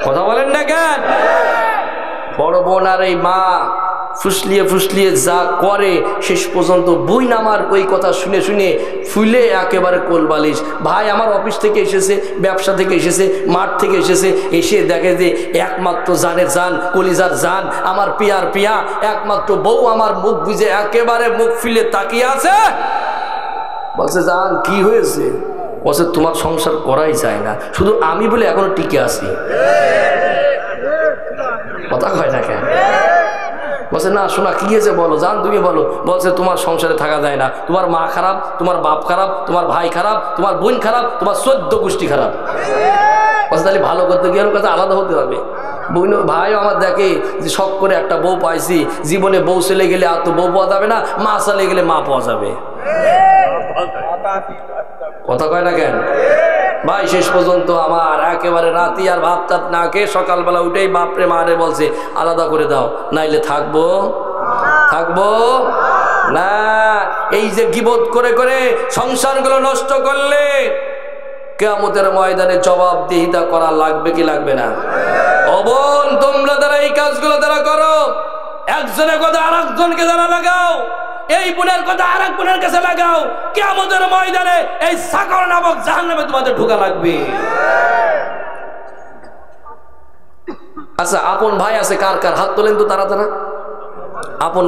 কথা বলেন না কেন? বড় বোন আর এই মা ফুসলিয়ে ফুসলিয়ে যা করে, শেষ পর্যন্ত বই নামার ওই কথা শুনে শুনে ফুলে একেবারে কোলবালিশ। ভাই আমার অফিস থেকে এসেছে, ব্যবসা থেকে এসেছে, মাঠ থেকে এসেছে, এসে দেখে যে একমাত্র জানের জান, কলিজার জান, আমার পিয়ার পিয়া একমাত্র বউ আমার মুখ বুঝে একেবারে মুখ ফিলে তাকিয়ে আছে। বলছে জান কি হয়েছে? বলছে তোমার সংসার করাই যায় না, শুধু আমি বলে এখনো টিকে আছি। কথা হয় না কেন? বলছে না শোনা কি হয়েছে বলো, জান তুমি বলো। বলছে তোমার সংসারে থাকা যায় না, তোমার মা খারাপ, তোমার বাপ খারাপ, তোমার ভাই খারাপ, তোমার বোন খারাপ, তোমার 14 গোষ্ঠী খারাপ। বলছে তাহলে ভালো করতে গিয়ে কাছে আলাদা হতে হবে। বোন ভাইও আমার দেখে যে শখ করে একটা বউ পাইছি, জীবনে বউ চলে গেলে আর তো বউ পাওয়া যাবে না, মা চলে গেলে মা পাওয়া যাবে। কথা কয় না কেন? ভাই শেষ পর্যন্ত আমার একেবারে রাতি আর ভাত টাত না খেয়ে সকালবেলা উঠেই বাপরে মারে বলছে আলাদা করে দাও, নাইলে থাকবো না। এই যে গীবত করে করে সংসারগুলো নষ্ট করলে কিয়ামতের ময়দানে জবাবদিহিতা করা লাগবে কি লাগবে না? ও বোন তোমরা যারা এই কাজগুলো যারা করো, একজনের কথা আর একজনকে যারা লাগাও, এই বোনের কথা আর এক বোনের কাছে লাগাও, কিয়ামতের ময়দানে এই সাকর নামক জাহান্নামে তোমাদের ঢোকা লাগবে। আচ্ছা আপন ভাই আছে কার কার? হাত তোলেন তো তারা তারা। আপন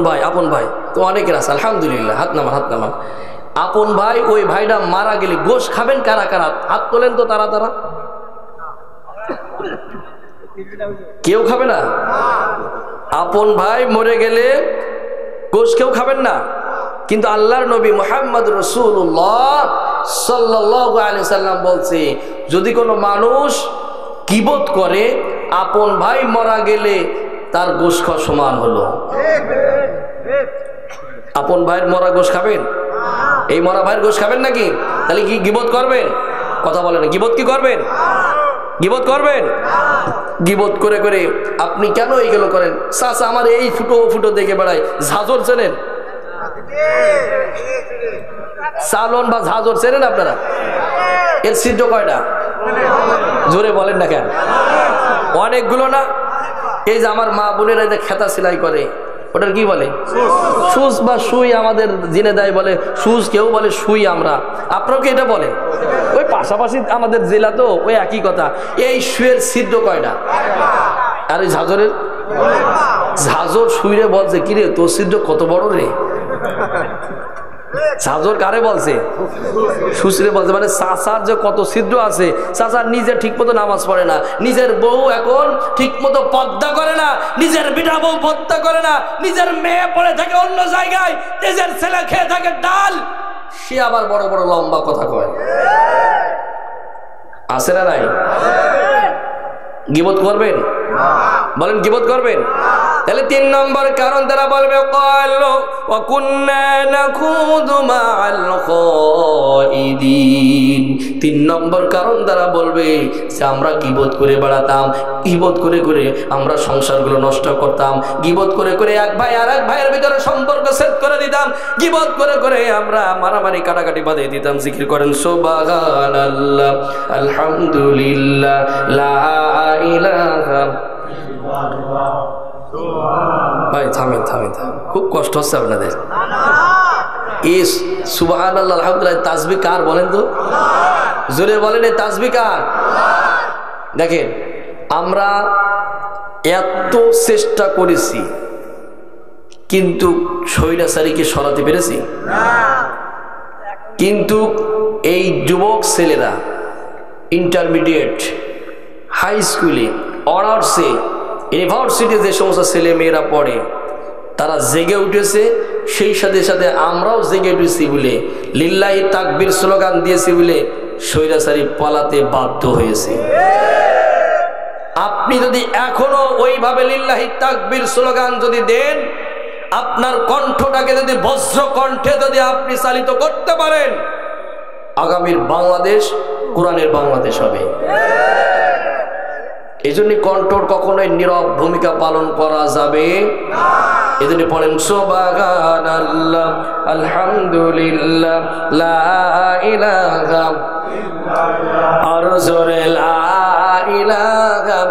ভাই তো অনেকের আছে, আলহামদুলিল্লাহ। হাত নামান। আপন ভাই, ওই ভাইটা মারা গেলে গোশ খাবেন কারা কারা? হাত তোলেন তো তারা তারা। কেউ খাবে না? আপন ভাই মরে গেলে গোশ কেউ খাবেন না, কিন্তু আল্লাহর নবী মুহাম্মদ রাসূলুল্লাহ সাল্লাল্লাহু আলাইহি সাল্লাম বলছে যদি কোনো মানুষ গীবত করে আপন ভাই মারা গেলে তার গোশ খাওয়া সমান হলো। আপন ভাইয়ের মরা গোশ খাবেন? এই মরা ভাইয়ের গোশ খাবেন নাকি? তাহলে কি গীবত করবেন? কথা বলেন, গীবত কি করবেন? গীবত করবেন? গীবত করে করে আপনি কেন এইগুলো করেন? চাচা আমার এই ফুটো দেখে বেড়ায়, ঝাঁঝর চেনেন? চালন বা ঝাঁঝর চেনেন আপনারা? এর ছিদ্র কয়টা? জোরে বলেন না কেন? অনেকগুলো না? এই যে আমার মা বোনেরা যে খেতা সেলাই করে, ওটার কি বলে? সুচ বা সুই আমাদের জিনে দেয় বলে সুচ, কেউ বলে সুই। আপনারা কি এটা বলে? ওই পাশাপাশি আমাদের জেলা তো ওই একই কথা। এই সুয়ের ছিদ্র কয়টা? আর এই ঝাঁঝরের? ঝাঁঝর সুইরে বলছে কিরে তোর ছিদ্র কত বড় রে? ঝাঁঝর কারে বলছে? সুসরে বলছে। মানে চাচার যে কত ছিদ্র আছে, চাচার নিজে ঠিক মতো নামাজ পড়ে না, নিজের বউ এখন ঠিক মতো পর্দা করে না, নিজের বিটা বউ পর্দা করে না, নিজের মেয়ে পড়ে থাকে অন্য জায়গায়, নিজের ছেলে খেয়ে থাকে ডাল, সে আবার বড় বড় লম্বা কথা কয়। আছে না নাই? গীবত করবেন? বলেন গীবত করবেন? তাহলে 3 নম্বর কারণ তারা বলবে ক্বালু ওয়া কুন্না নাখুযু মা'আল খাইদিন। 3 নম্বর কারণ তারা বলবে যে আমরা গীবত করে বেড়াতাম, গীবত করে করে আমরা সংসারগুলো নষ্ট করতাম, গীবত করে করে এক ভাই আর এক ভাইয়ের ভিতরে সম্পর্ক ছেদ করে দিতাম, গীবত করে করে আমরা মারামারি কাটাকাটি বাঁধিয়ে দিতাম। জিকির করেন সুবহানাল্লাহ, আলহামদুলিল্লাহ, লা ইলাহা। ভাই থামেন, খুব কষ্ট হচ্ছে আপনাদের। এই সুবহানাল্লাহ আলহামদুলিল্লাহ তাসবিহ কার বলেন তো? জোরে বলেন এই তাসবিহ কার? দেখেন আমরা এত চেষ্টা করেছি, কিন্তু স্বৈরাচারীকে সরাতে পেরেছি? কিন্তু এই যুবক ছেলেরা ইন্টারমিডিয়েট, হাই স্কুলে, অনার্সে, ইউনিভার্সিটি যে সমস্ত ছেলে মেয়েরা পড়ে তারা জেগে উঠেছে। সেই সাথে সাথে আমরাও জেগে উঠেছি বলে, লিল্লাহি তাকবীর স্লোগান দিয়েছি বলে স্বৈরাচারী পালাতে বাধ্য হয়েছে। আপনি যদি এখনো ওইভাবে লিল্লাহি তাকবীর স্লোগান যদি দেন, আপনার কণ্ঠটাকে যদি বজ্র কণ্ঠে যদি আপনি চালিত করতে পারেন, আগামীর বাংলাদেশ কোরআনের বাংলাদেশ হবে। এই জন্য কণ্ঠর কখনোই নীরব ভূমিকা পালন করা যাবে না। এই জন্য পড়েন সুবহানাল্লাহ, আলহামদুলিল্লাহ, লা ইলাহা ইল্লাল্লাহ, আর জোরে লা ইলাহা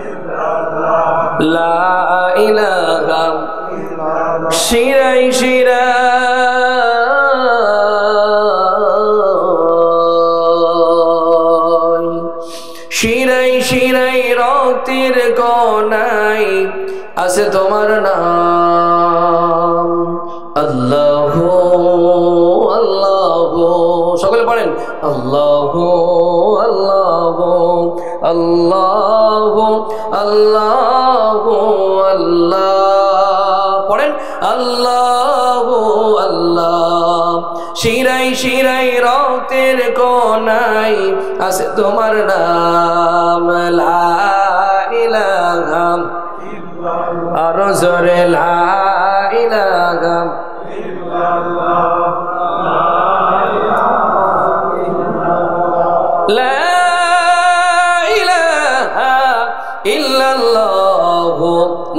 ইল্লাল্লাহ, লা ইলাহা ইল্লাল্লাহ। শিরাই শিরাই শিরাই শিরাই রক্তের কোনাই আছে তোমার নাম। আল্লাহ আল্লাহ, সকলে পড়েন আল্লাহ আল্লাহ আল্লাহ আল্লাহ আল্লাহ, পড়েন আল্লাহ আল্লাহ। শিরাই শিরাই রক্তের কোনাই আছে তোমার নাম। লা ইলাহা ইল্লাল্লাহ, আর জোরে লা ইলাহা ইল্লাল্লাহ, লা ইলাহা ইল্লাল্লাহ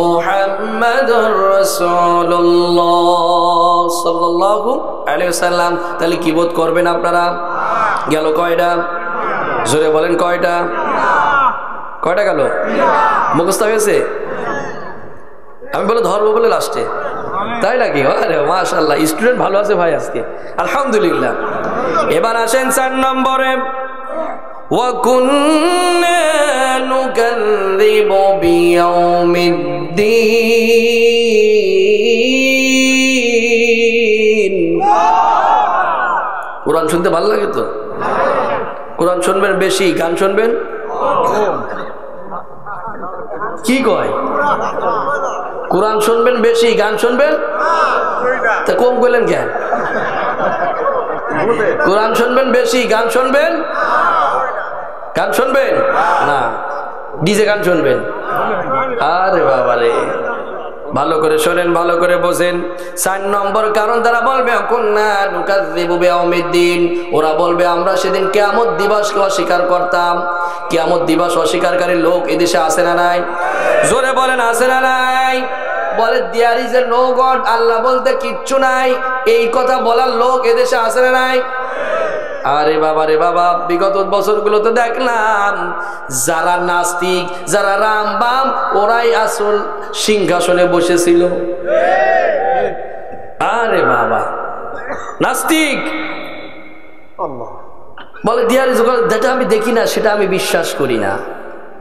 মুহাম্মাদুর রাসূলুল্লাহ সাল্লাল্লাহু আলাইহি ওয়াসাল্লাম। তাহলে কি বোধ করবেন আপনারা? গেল কয়টা? জোরে বলেন কয়টা? কয়টা গেল? মুখস্থ হয়েছে? আমি বলে ধরবো বলে লাস্টে, তাই নাকি? আরে মাশাআল্লাহ, স্টুডেন্ট ভালো আছে ভাই আজকে, আলহামদুলিল্লাহ। এবার আসেন 4 নম্বরে, ওয়া কুন্না নুকাযযিবু বিয়াউমিদ্দিন। কোরআন শুনতে ভালো লাগে তো? কোরআন শুনবেন বেশি, গান শুনবেন কি কয়? কোরআন শুনবেন বেশি, গান শুনবেন তা কম করলেন কেন? কোরআন শুনবেন বেশি, গান শুনবেন? গান শুনবেন না, ডিজে গান শুনবেন? আরে বাবা রে, ভালো করে শোনেন, ভালো করে বোঝেন। 4 নম্বর কারণ তারা বলবে কুন্না নুকাযযিবু বিয়াউমিদ্দিন, ওরা বলবে আমরা সেদিন কিয়ামত দিবসকে অস্বীকার করতাম। কিয়ামত দিবস অস্বীকারী লোক এদেশে আছে না নাই? জোরে বলেন আছে না নাই? বলে there is a no god, Allah বলতে কিচ্ছু নাই, এই কথা বলার লোক এদেশে আছে না নাই? আরে বাবা রে বাবা, বিগত বছরগুলো তো দেখলাম যারা নাস্তিক, যারা রামবাম, ওরাই আসল সিংহাসনে বসেছিল। আরে বাবা, নাস্তিক বলে দিয়ার ইজ গড, যেটা আমি দেখি না সেটা আমি বিশ্বাস করি না।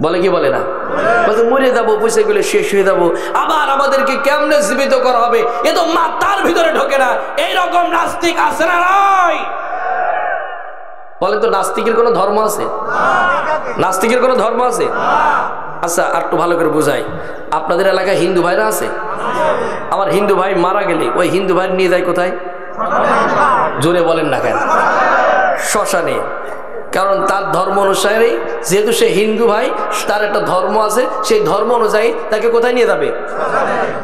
বলে কি বলে না? বলতে মরে যাবো, পয়সা গুলো শেষ হয়ে যাবো, আবার আমাদেরকে কেমনে জীবিত করা হবে, এ তো মাথার ভিতরে ঢোকে না। এইরকম নাস্তিক আছে না নাই? বলে তো নাস্তিকের কোনো ধর্ম আছে? নাস্তিকের কোনো ধর্ম আছে? আচ্ছা আর একটু ভালো করে বুঝাই, আপনাদের এলাকায় হিন্দু ভাইরা আছে? আমার হিন্দু ভাই মারা গেলে ওই হিন্দু ভাই নিয়ে যায় কোথায়? জোরে বলেন না কেন? শ্মশানে। কারণ তার ধর্ম অনুসারে, যেহেতু সে হিন্দু ভাই, তার একটা ধর্ম আছে, সেই ধর্ম অনুযায়ী তাকে কোথায় নিয়ে যাবে?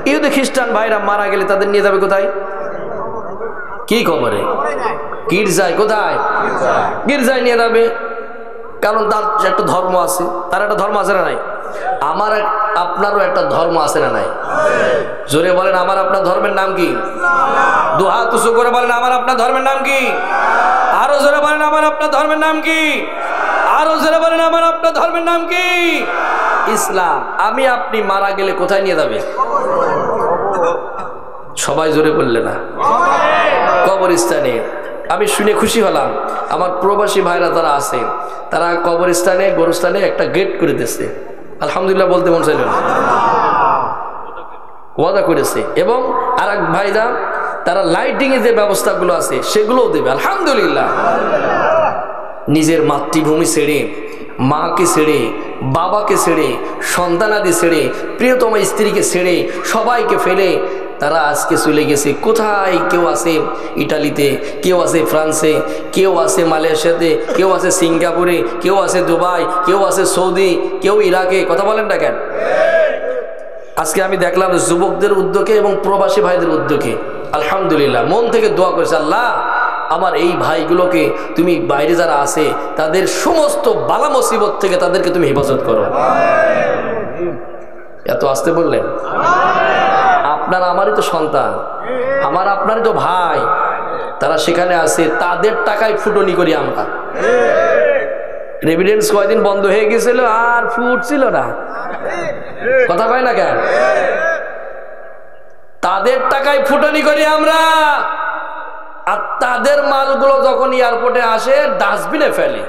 ইহুদি খ্রিস্টান ভাইরা মারা গেলে তাদের নিয়ে যাবে কোথায়? কি খবরে? গির্জায়। কোথায়? গির্জায় নিয়ে যাবে, কারণ তার একটা ধর্ম আছে, তার একটা ধর্ম আছে না নাই? আমার আপনারও একটা ধর্ম আছে না নাই? জোরে বলেন আমার আপনার ধর্মের নাম কি? দু হাত উঁচু করে বলেন আমার আপনার ধর্মের নাম কি? আরো জোরে বলেন আমার আপনার ধর্মের নাম কি? আরো জোরে বলেন আমার আপনার ধর্মের নাম কি? ইসলাম। আমি আপনি মারা গেলে কোথায় নিয়ে যাবে? সবাই জোরে বললে না? কবরস্থানে। আমি শুনে খুশি হলাম, আমার প্রবাসী ভাইরা যারা আছে তারা কবরস্থানে, গোরস্থানে একটা গেট করে দিচ্ছে। আলহামদুলিল্লাহ বলতে মন চাইল না? ওয়াদা করেছে। এবং আর এক ভাইরা তারা লাইটিংয়ে যে ব্যবস্থাগুলো আছে সেগুলোও দেবে আলহামদুলিল্লাহ। নিজের মাতৃভূমি ছেড়ে, মাকে ছেড়ে, বাবাকে ছেড়ে, সন্তানাদি ছেড়ে, প্রিয়তমা স্ত্রীকে ছেড়ে, সবাইকে ফেলে তারা আজকে চলে গেছে কোথায়। কেউ আছে ইটালিতে, কেউ আছে ফ্রান্সে, কেউ আছে মালয়েশিয়াতে, কেউ আছে সিঙ্গাপুরে, কেউ আছে দুবাই, কেউ আছে সৌদি, কেউ ইরাকে। কথা বলেন না কেন? আজকে আমি দেখলাম যুবকদের উদ্যোগে এবং প্রবাসী ভাইদের উদ্যোগে আলহামদুলিল্লাহ মন থেকে দোয়া করেছে, আল্লাহ আমার এই ভাইগুলোকে তুমি বাইরে যারা আছে তাদের সমস্ত বালা মুসিবত থেকে তাদেরকে তুমি হেফাজত করো। এত আসতে বললেন? আপনার আমারই তো সন্তান, আমার আপনারই তো ভাই, তারা সেখানে আছে, তাদের টাকায় ফুটনি করি আমরা। রেভিডেন্স কয়দিন বন্ধ হয়ে গেছিল আর ফুটছিল না, কথা কয় না কেন? তাদের টাকায় ফুটনি করি আমরা, আর তাদের মালগুলো যখন এয়ারপোর্টে আসে ডাস্টবিনে ফেলে।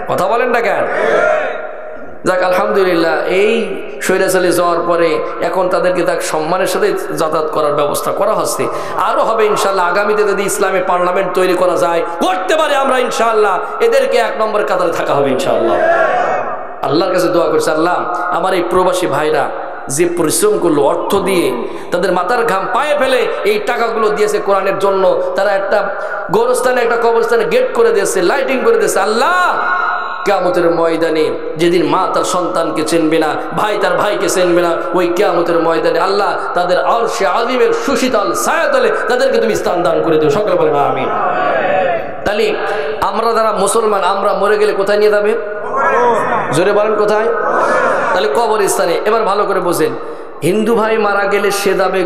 কথা বলেন না কেন? যাক আলহামদুলিল্লাহ, এই স্বৈরাচারী যাওয়ার পরে এখন তাদেরকে তার সম্মানের সাথে যাতায়াত করার ব্যবস্থা করা হচ্ছে। আরো হবে ইনশাল্লাহ। আগামীতে যদি ইসলামী পার্লামেন্ট তৈরি করা যায়, করতে পারে আমরা ইনশাআল্লাহ, এদেরকে 1 নম্বর কাতারে থাকা হবে ইনশাআল্লাহ। আল্লাহর কাছে দোয়া করছে, আল্লাহ আমার এই প্রবাসী ভাইরা যে পরিশ্রম করলো, অর্থ দিয়ে তাদের মাথার ঘাম পায়ে ফেলে এই টাকাগুলো দিয়েছে কোরআনের জন্য, তারা একটা গোরস্থানে একটা কবরস্থানে গেট করে দিয়েছে, লাইটিং করে দিয়েছে। আল্লাহ কিয়ামতের ময়দানে যেদিন মা তার সন্তানকে চিনবে না, ভাই তার ভাইকে চিনবে না, ওই কিয়ামতের ময়দানে আল্লাহ তাদের আরশে আজিমের সুশীতল ছায়াতলে তাদেরকে তুমি স্থান দান করে দিও। সকলে বলেন আমিন। তাহলে আমরা যারা মুসলমান, আমরা মরে গেলে কোথায় নিয়ে যাবে? জোরে বলেন কোথায়? তাহলে কবরস্থানে। এবার ভালো করে বোঝেন, হিন্দু ভাই মারা গেলে সে যাবে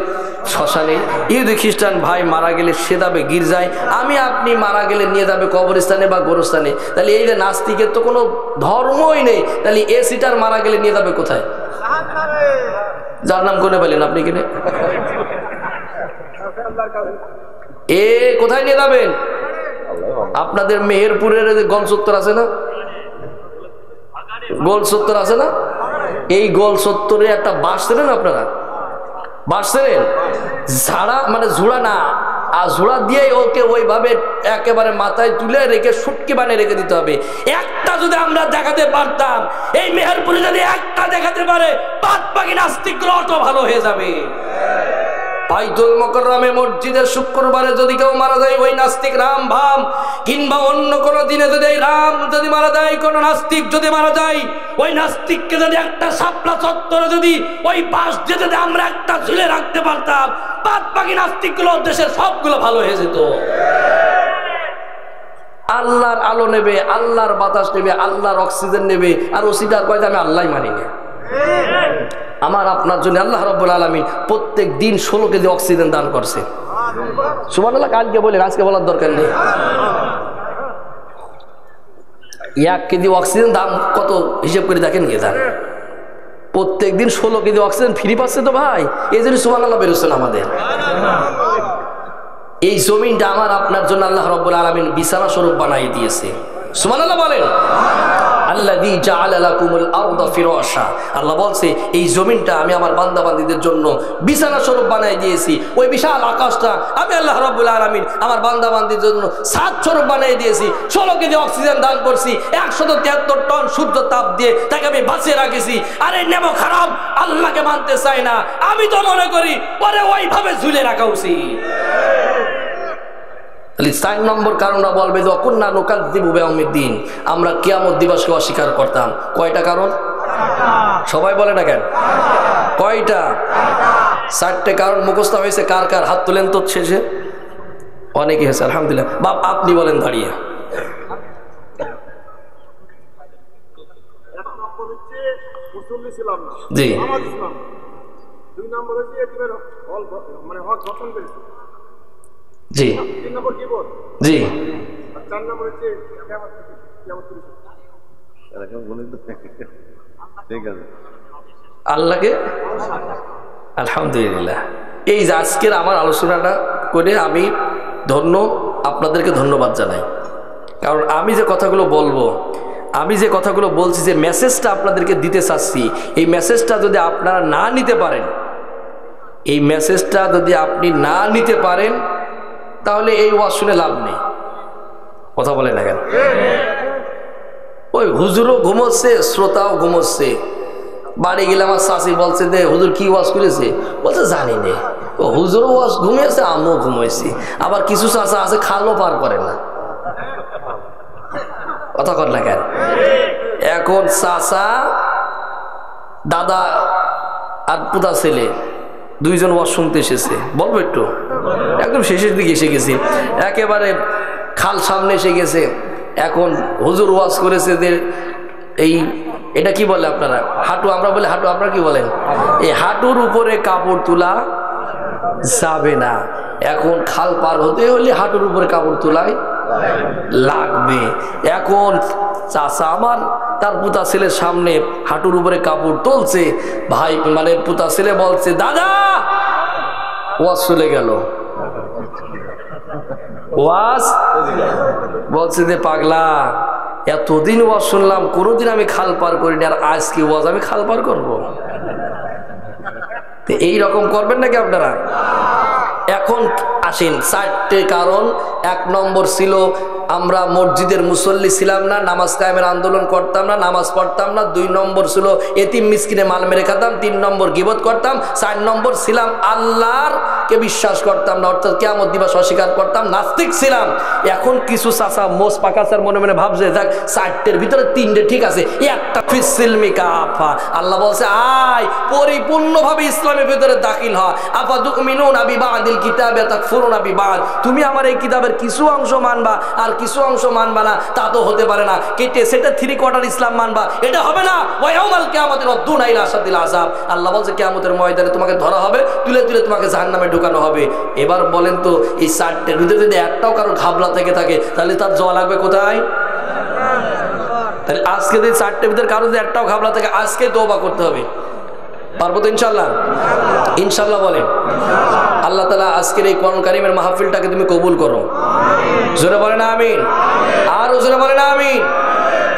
শ্মশানে, ইহুদি খ্রিস্টান ভাই মারা গেলে সে যাবে গির্জায়, আমি আপনি মারা গেলে নিয়ে যাবে কবরস্থানে বা গোরস্থানে। তাহলে এই যে নাস্তিকের তো কোনো ধর্মই নেই, তাহলে এ সিটার মারা গেলে নিয়ে যাবে কোথায়? যার নাম কোনে বলেন আপনি কিনে, এ কোথায় নিয়ে যাবেন? আপনাদের মেহেরপুরের গোল চত্বর আছে না, গোল চত্বর আছে না, এই গোল চত্বরে একটা বাস ছিলেন আপনারা, বাস ছিলেন ঝাড়া মানে ঝুড়া না, আর ঝুড়া দিয়ে ওকে ওইভাবে একেবারে মাথায় তুলে রেখে সুটকি বানিয়ে রেখে দিতে হবে। একটা যদি আমরা দেখাতে পারতাম, এই মেহেরপুরে যদি একটা দেখাতে পারে, বাদ বাকি নাস্তিকগুলো অত ভালো হয়ে যাবে। বাইতুল মুকাররমে মসজিদের শুক্রবারে যদি কেউ মারা যায়, ওই নাস্তিক রাম ভাম, কিংবা অন্য কোনো দিনে যদি রাম যদি মারা যায়, কোনো নাস্তিক যদি মারা যায়, ওই নাস্তিককে যদি একটা শাপলা চত্বরে যদি ওই বাস দিয়ে যদি আমরা একটা ঝুলে রাখতে পারতাম, বাদ বাকি নাস্তিকগুলো দেশের সবগুলো ভালো হয়ে যেত। আল্লাহর আলো নেবে, আল্লাহর বাতাস নেবে, আল্লাহর অক্সিজেন নেবে, আর ওসিটার কয় আমি আল্লাহ মানি না। আমার আপনার জন্য আল্লাহ রাব্বুল আলামিন প্রত্যেক দিন 16 কেজি অক্সিজেন দান করছে। সুবহানাল্লাহ। কালকে বলেন, আজকে বলার দরকার নেই। 1 কেজি অক্সিজেন দাম কত হিসেব করে দেখেন কে জান? প্রত্যেক দিন 16 কেজি অক্সিজেন ফ্রি পাচ্ছে তো ভাই, এই জন্য সুবহানাল্লাহ বেরোচ্ছেন আমাদের। এই জমিনটা আমার আপনার জন্য আল্লাহ রাব্বুল আলামিন বিছানা স্বরূপ বানিয়ে দিয়েছে। সুবহানাল্লাহ বলেন। আল্লাযী জাআলা লাকুমুল আরদা ফিরাশা, আল্লাহ বলছে এই জমিনটা আমি আমার বান্দা বান্দীদের জন্য বিছানা স্বরূপ বানিয়ে দিয়েছি। ওই বিশাল আকাশটা আমি আল্লাহ রাব্বুল আলামিন আমার বান্দা বান্দীর জন্য ছাদ স্বরূপ বানিয়ে দিয়েছি। 16 কেজি অক্সিজেন দান করছি, 173 টন সূর্য তাপ দিয়ে তাকে আমি বাঁচিয়ে রাখেছি। আরে নেমো খারাপ, আল্লাহকে মানতে চাই না, আমি তো মনে করি পরে ওইভাবে ঝুলে রাখা উচিত। 4 নম্বর কারণটা বলবে যে অকুন্না নুকাযযিবু বিয়াউমিদ্দিন, আমরা কিয়ামত দিবসকে অস্বীকার করতাম। কয়টা কারণ? সবাই বলে না কেন? কয়টা? 4টে কারণ মুখস্থ হয়েছে। কার কার হাত তোলেন তো শেষে? অনেকে হয়েছে আলহামদুলিল্লাহ। বাপ আপনি বলেন দাঁড়িয়ে। জি। 2 নম্বর হচ্ছে এতিমের হল মানে হক গঠন করেছে। জি। 3 নম্বর কি বল? জি। আর 4 নম্বর হচ্ছে কিয়ামত করেছে। এরকম বলেন তো ঠিক আছে। আল্লাহকে আলহামদুলিল্লাহ। এই যে আজকের আমার আলোচনাটা করে আমি আপনাদেরকে ধন্যবাদ জানাই। কারণ আমি যে কথাগুলো বলবো, আমি যে কথাগুলো বলছি, যে মেসেজটা আপনাদেরকে দিতে চাচ্ছি, এই মেসেজটা যদি আপনারা না নিতে পারেন, এই মেসেজটা যদি আপনি না নিতে পারেন, তাহলে এই ওয়াজ শুনে লাভ নেই। কথা বলে না কেন? ওই হুজুরও ঘুমোচ্ছে, শ্রোতাও ঘুমোচ্ছে। বাড়ি গেলে আমার শাশি বলছে যে হুজুর কি ওয়াজ করেছে, বলছে জানি নে। ও হুজুরও ওয়াজ ঘুমিয়েছে, আমিও ঘুমিয়েছি। আবার কিছু চাচা আছে খালও পার করে না। কথা কর না কেন? এখন চাচা, দাদা আর পুতা ছেলে দুইজন ওয়াজ শুনতে এসেছে। বলবো একটু, একদম শেষের দিকে এসে গেছি, একেবারে খাল সামনে এসে গেছে। এখন হুজুর ওয়াজ করেছে যে এই এটা কি বলে আপনারা, হাঁটু, আমরা বলে হাঁটু, আপনারা কি বলেন? এই হাঁটুর উপরে কাপড় তোলা যাবে না। এখন খাল পার হতে হলে হাঁটুর উপরে কাপড় তোলাই লাগবে। এখন চাচা আমার তার পুতা ছেলের সামনে হাঁটুর উপরে কাপড় তুলছে। ভাই মানে পুতা ছেলে বলছে, দাদা ওয়াজ চলে গেল। ওয়াজ বলছে যে পাগলা, এতদিন ওয়াজ শুনলাম, কোনোদিন আমি খাল পার করিনি, আর আজকে ওয়াজ আমি খাল পার করবো? এই রকম করবেন নাকি আপনারা? এখন আসেন, 4টে কারণ। 1 নম্বর ছিল আমরা মসজিদের মুসল্লি ছিলাম না, নামাজ কায়েমের আন্দোলন করতাম না, নামাজ পড়তাম না। 2 নম্বর ছিল এতিম মিসকিনে মাল মেরে খেতাম। 3 নম্বর গীবত করতাম। 4 নম্বর ছিলাম আল্লাহর কে বিশ্বাস করতাম না, অর্থাৎ কিয়ামত দিবস অস্বীকার করতাম, নাস্তিক ছিলাম। এখন কিছু চাচা মোস পাকাচার মনে মনে ভাবছে, যাক 4টের ভিতরে 3টে ঠিক আছে, একটা ফিসিলমিকা আফা। আল্লাহ বলছে আয় পরিপূর্ণভাবে ইসলামের ভিতরে দাখিল হয়। আফা তুমিনুনা বিবাদিল কিতাবে তাকফুরুনা বিবাদ, তুমি আমার এই কিতাবের কিছু অংশ মানবা আর কিছু অংশ মানবা না, তা তো হতে পারে না। কেটে সেটা 3/4 ইসলাম মানবা, এটা হবে না। ওয়া ইয়াউমাল কিয়ামাতি রাদ্দুনা ইলা আশাদিল আযাব, আল্লাহ বলছে কিয়ামতের ময়দানে তোমাকে ধরা হবে, তুলে তুলে তোমাকে জাহান্নামে ঢোকানো হবে। এবার বলেন তো, এই 4টের ভিতরে যদি একটাও কারো ঘাবলা থেকে থাকে, তাহলে তার যাওয়া লাগবে কোথায়? তাহলে আজকে যদি 4টের ভিতরে কারো যদি একটাও ঘাবলা থাকে, আজকে তওবা করতে হবে। পারবো তো ইনশাল্লাহ? ইনশাল্লাহ বলেন। আল্লাহ তাআলা আজকের এই কোরআন কারীমের মাহফিলটাকে তুমি কবুল করো। জোরে বলেন আমিন। আর জোরে বলেন আমিন।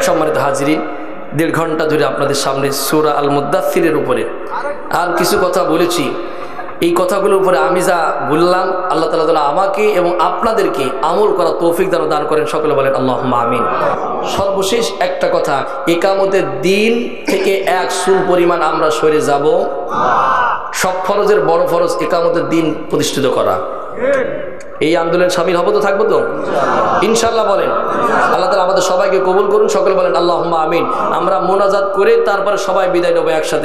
সম্মানিত হাজিরিন, 1.5 ঘন্টা ধরে আপনাদের সামনে সূরা আল মুদাথথিরের উপরে আর কিছু কথা বলেছি। এই কথাগুলোর উপরে আমি যা বললাম, আল্লাহ তাআলা আমাকে এবং আপনাদেরকে আমল করার তৌফিক দান করেন। সকলে বলেন আল্লাহুম্মা আমিন। সর্বশেষ একটা কথা, ইকামতের দিন থেকে 1 চুল পরিমাণ আমরা সরে যাব। সব ফরজের বড় ফরজ ইকামতের দিন প্রতিষ্ঠিত করা। এই আন্দোলনে শামিল হবো তো, থাকবো তো ইনশাআল্লাহ বলেন। আল্লাহ তাআলা আমাদের সবাইকে কবুল করুন। সকলে বলেন আল্লাহুম্মা আমিন। আমরা মোনাজাত করে তারপরে সবাই বিদায় নেবো একসাথে।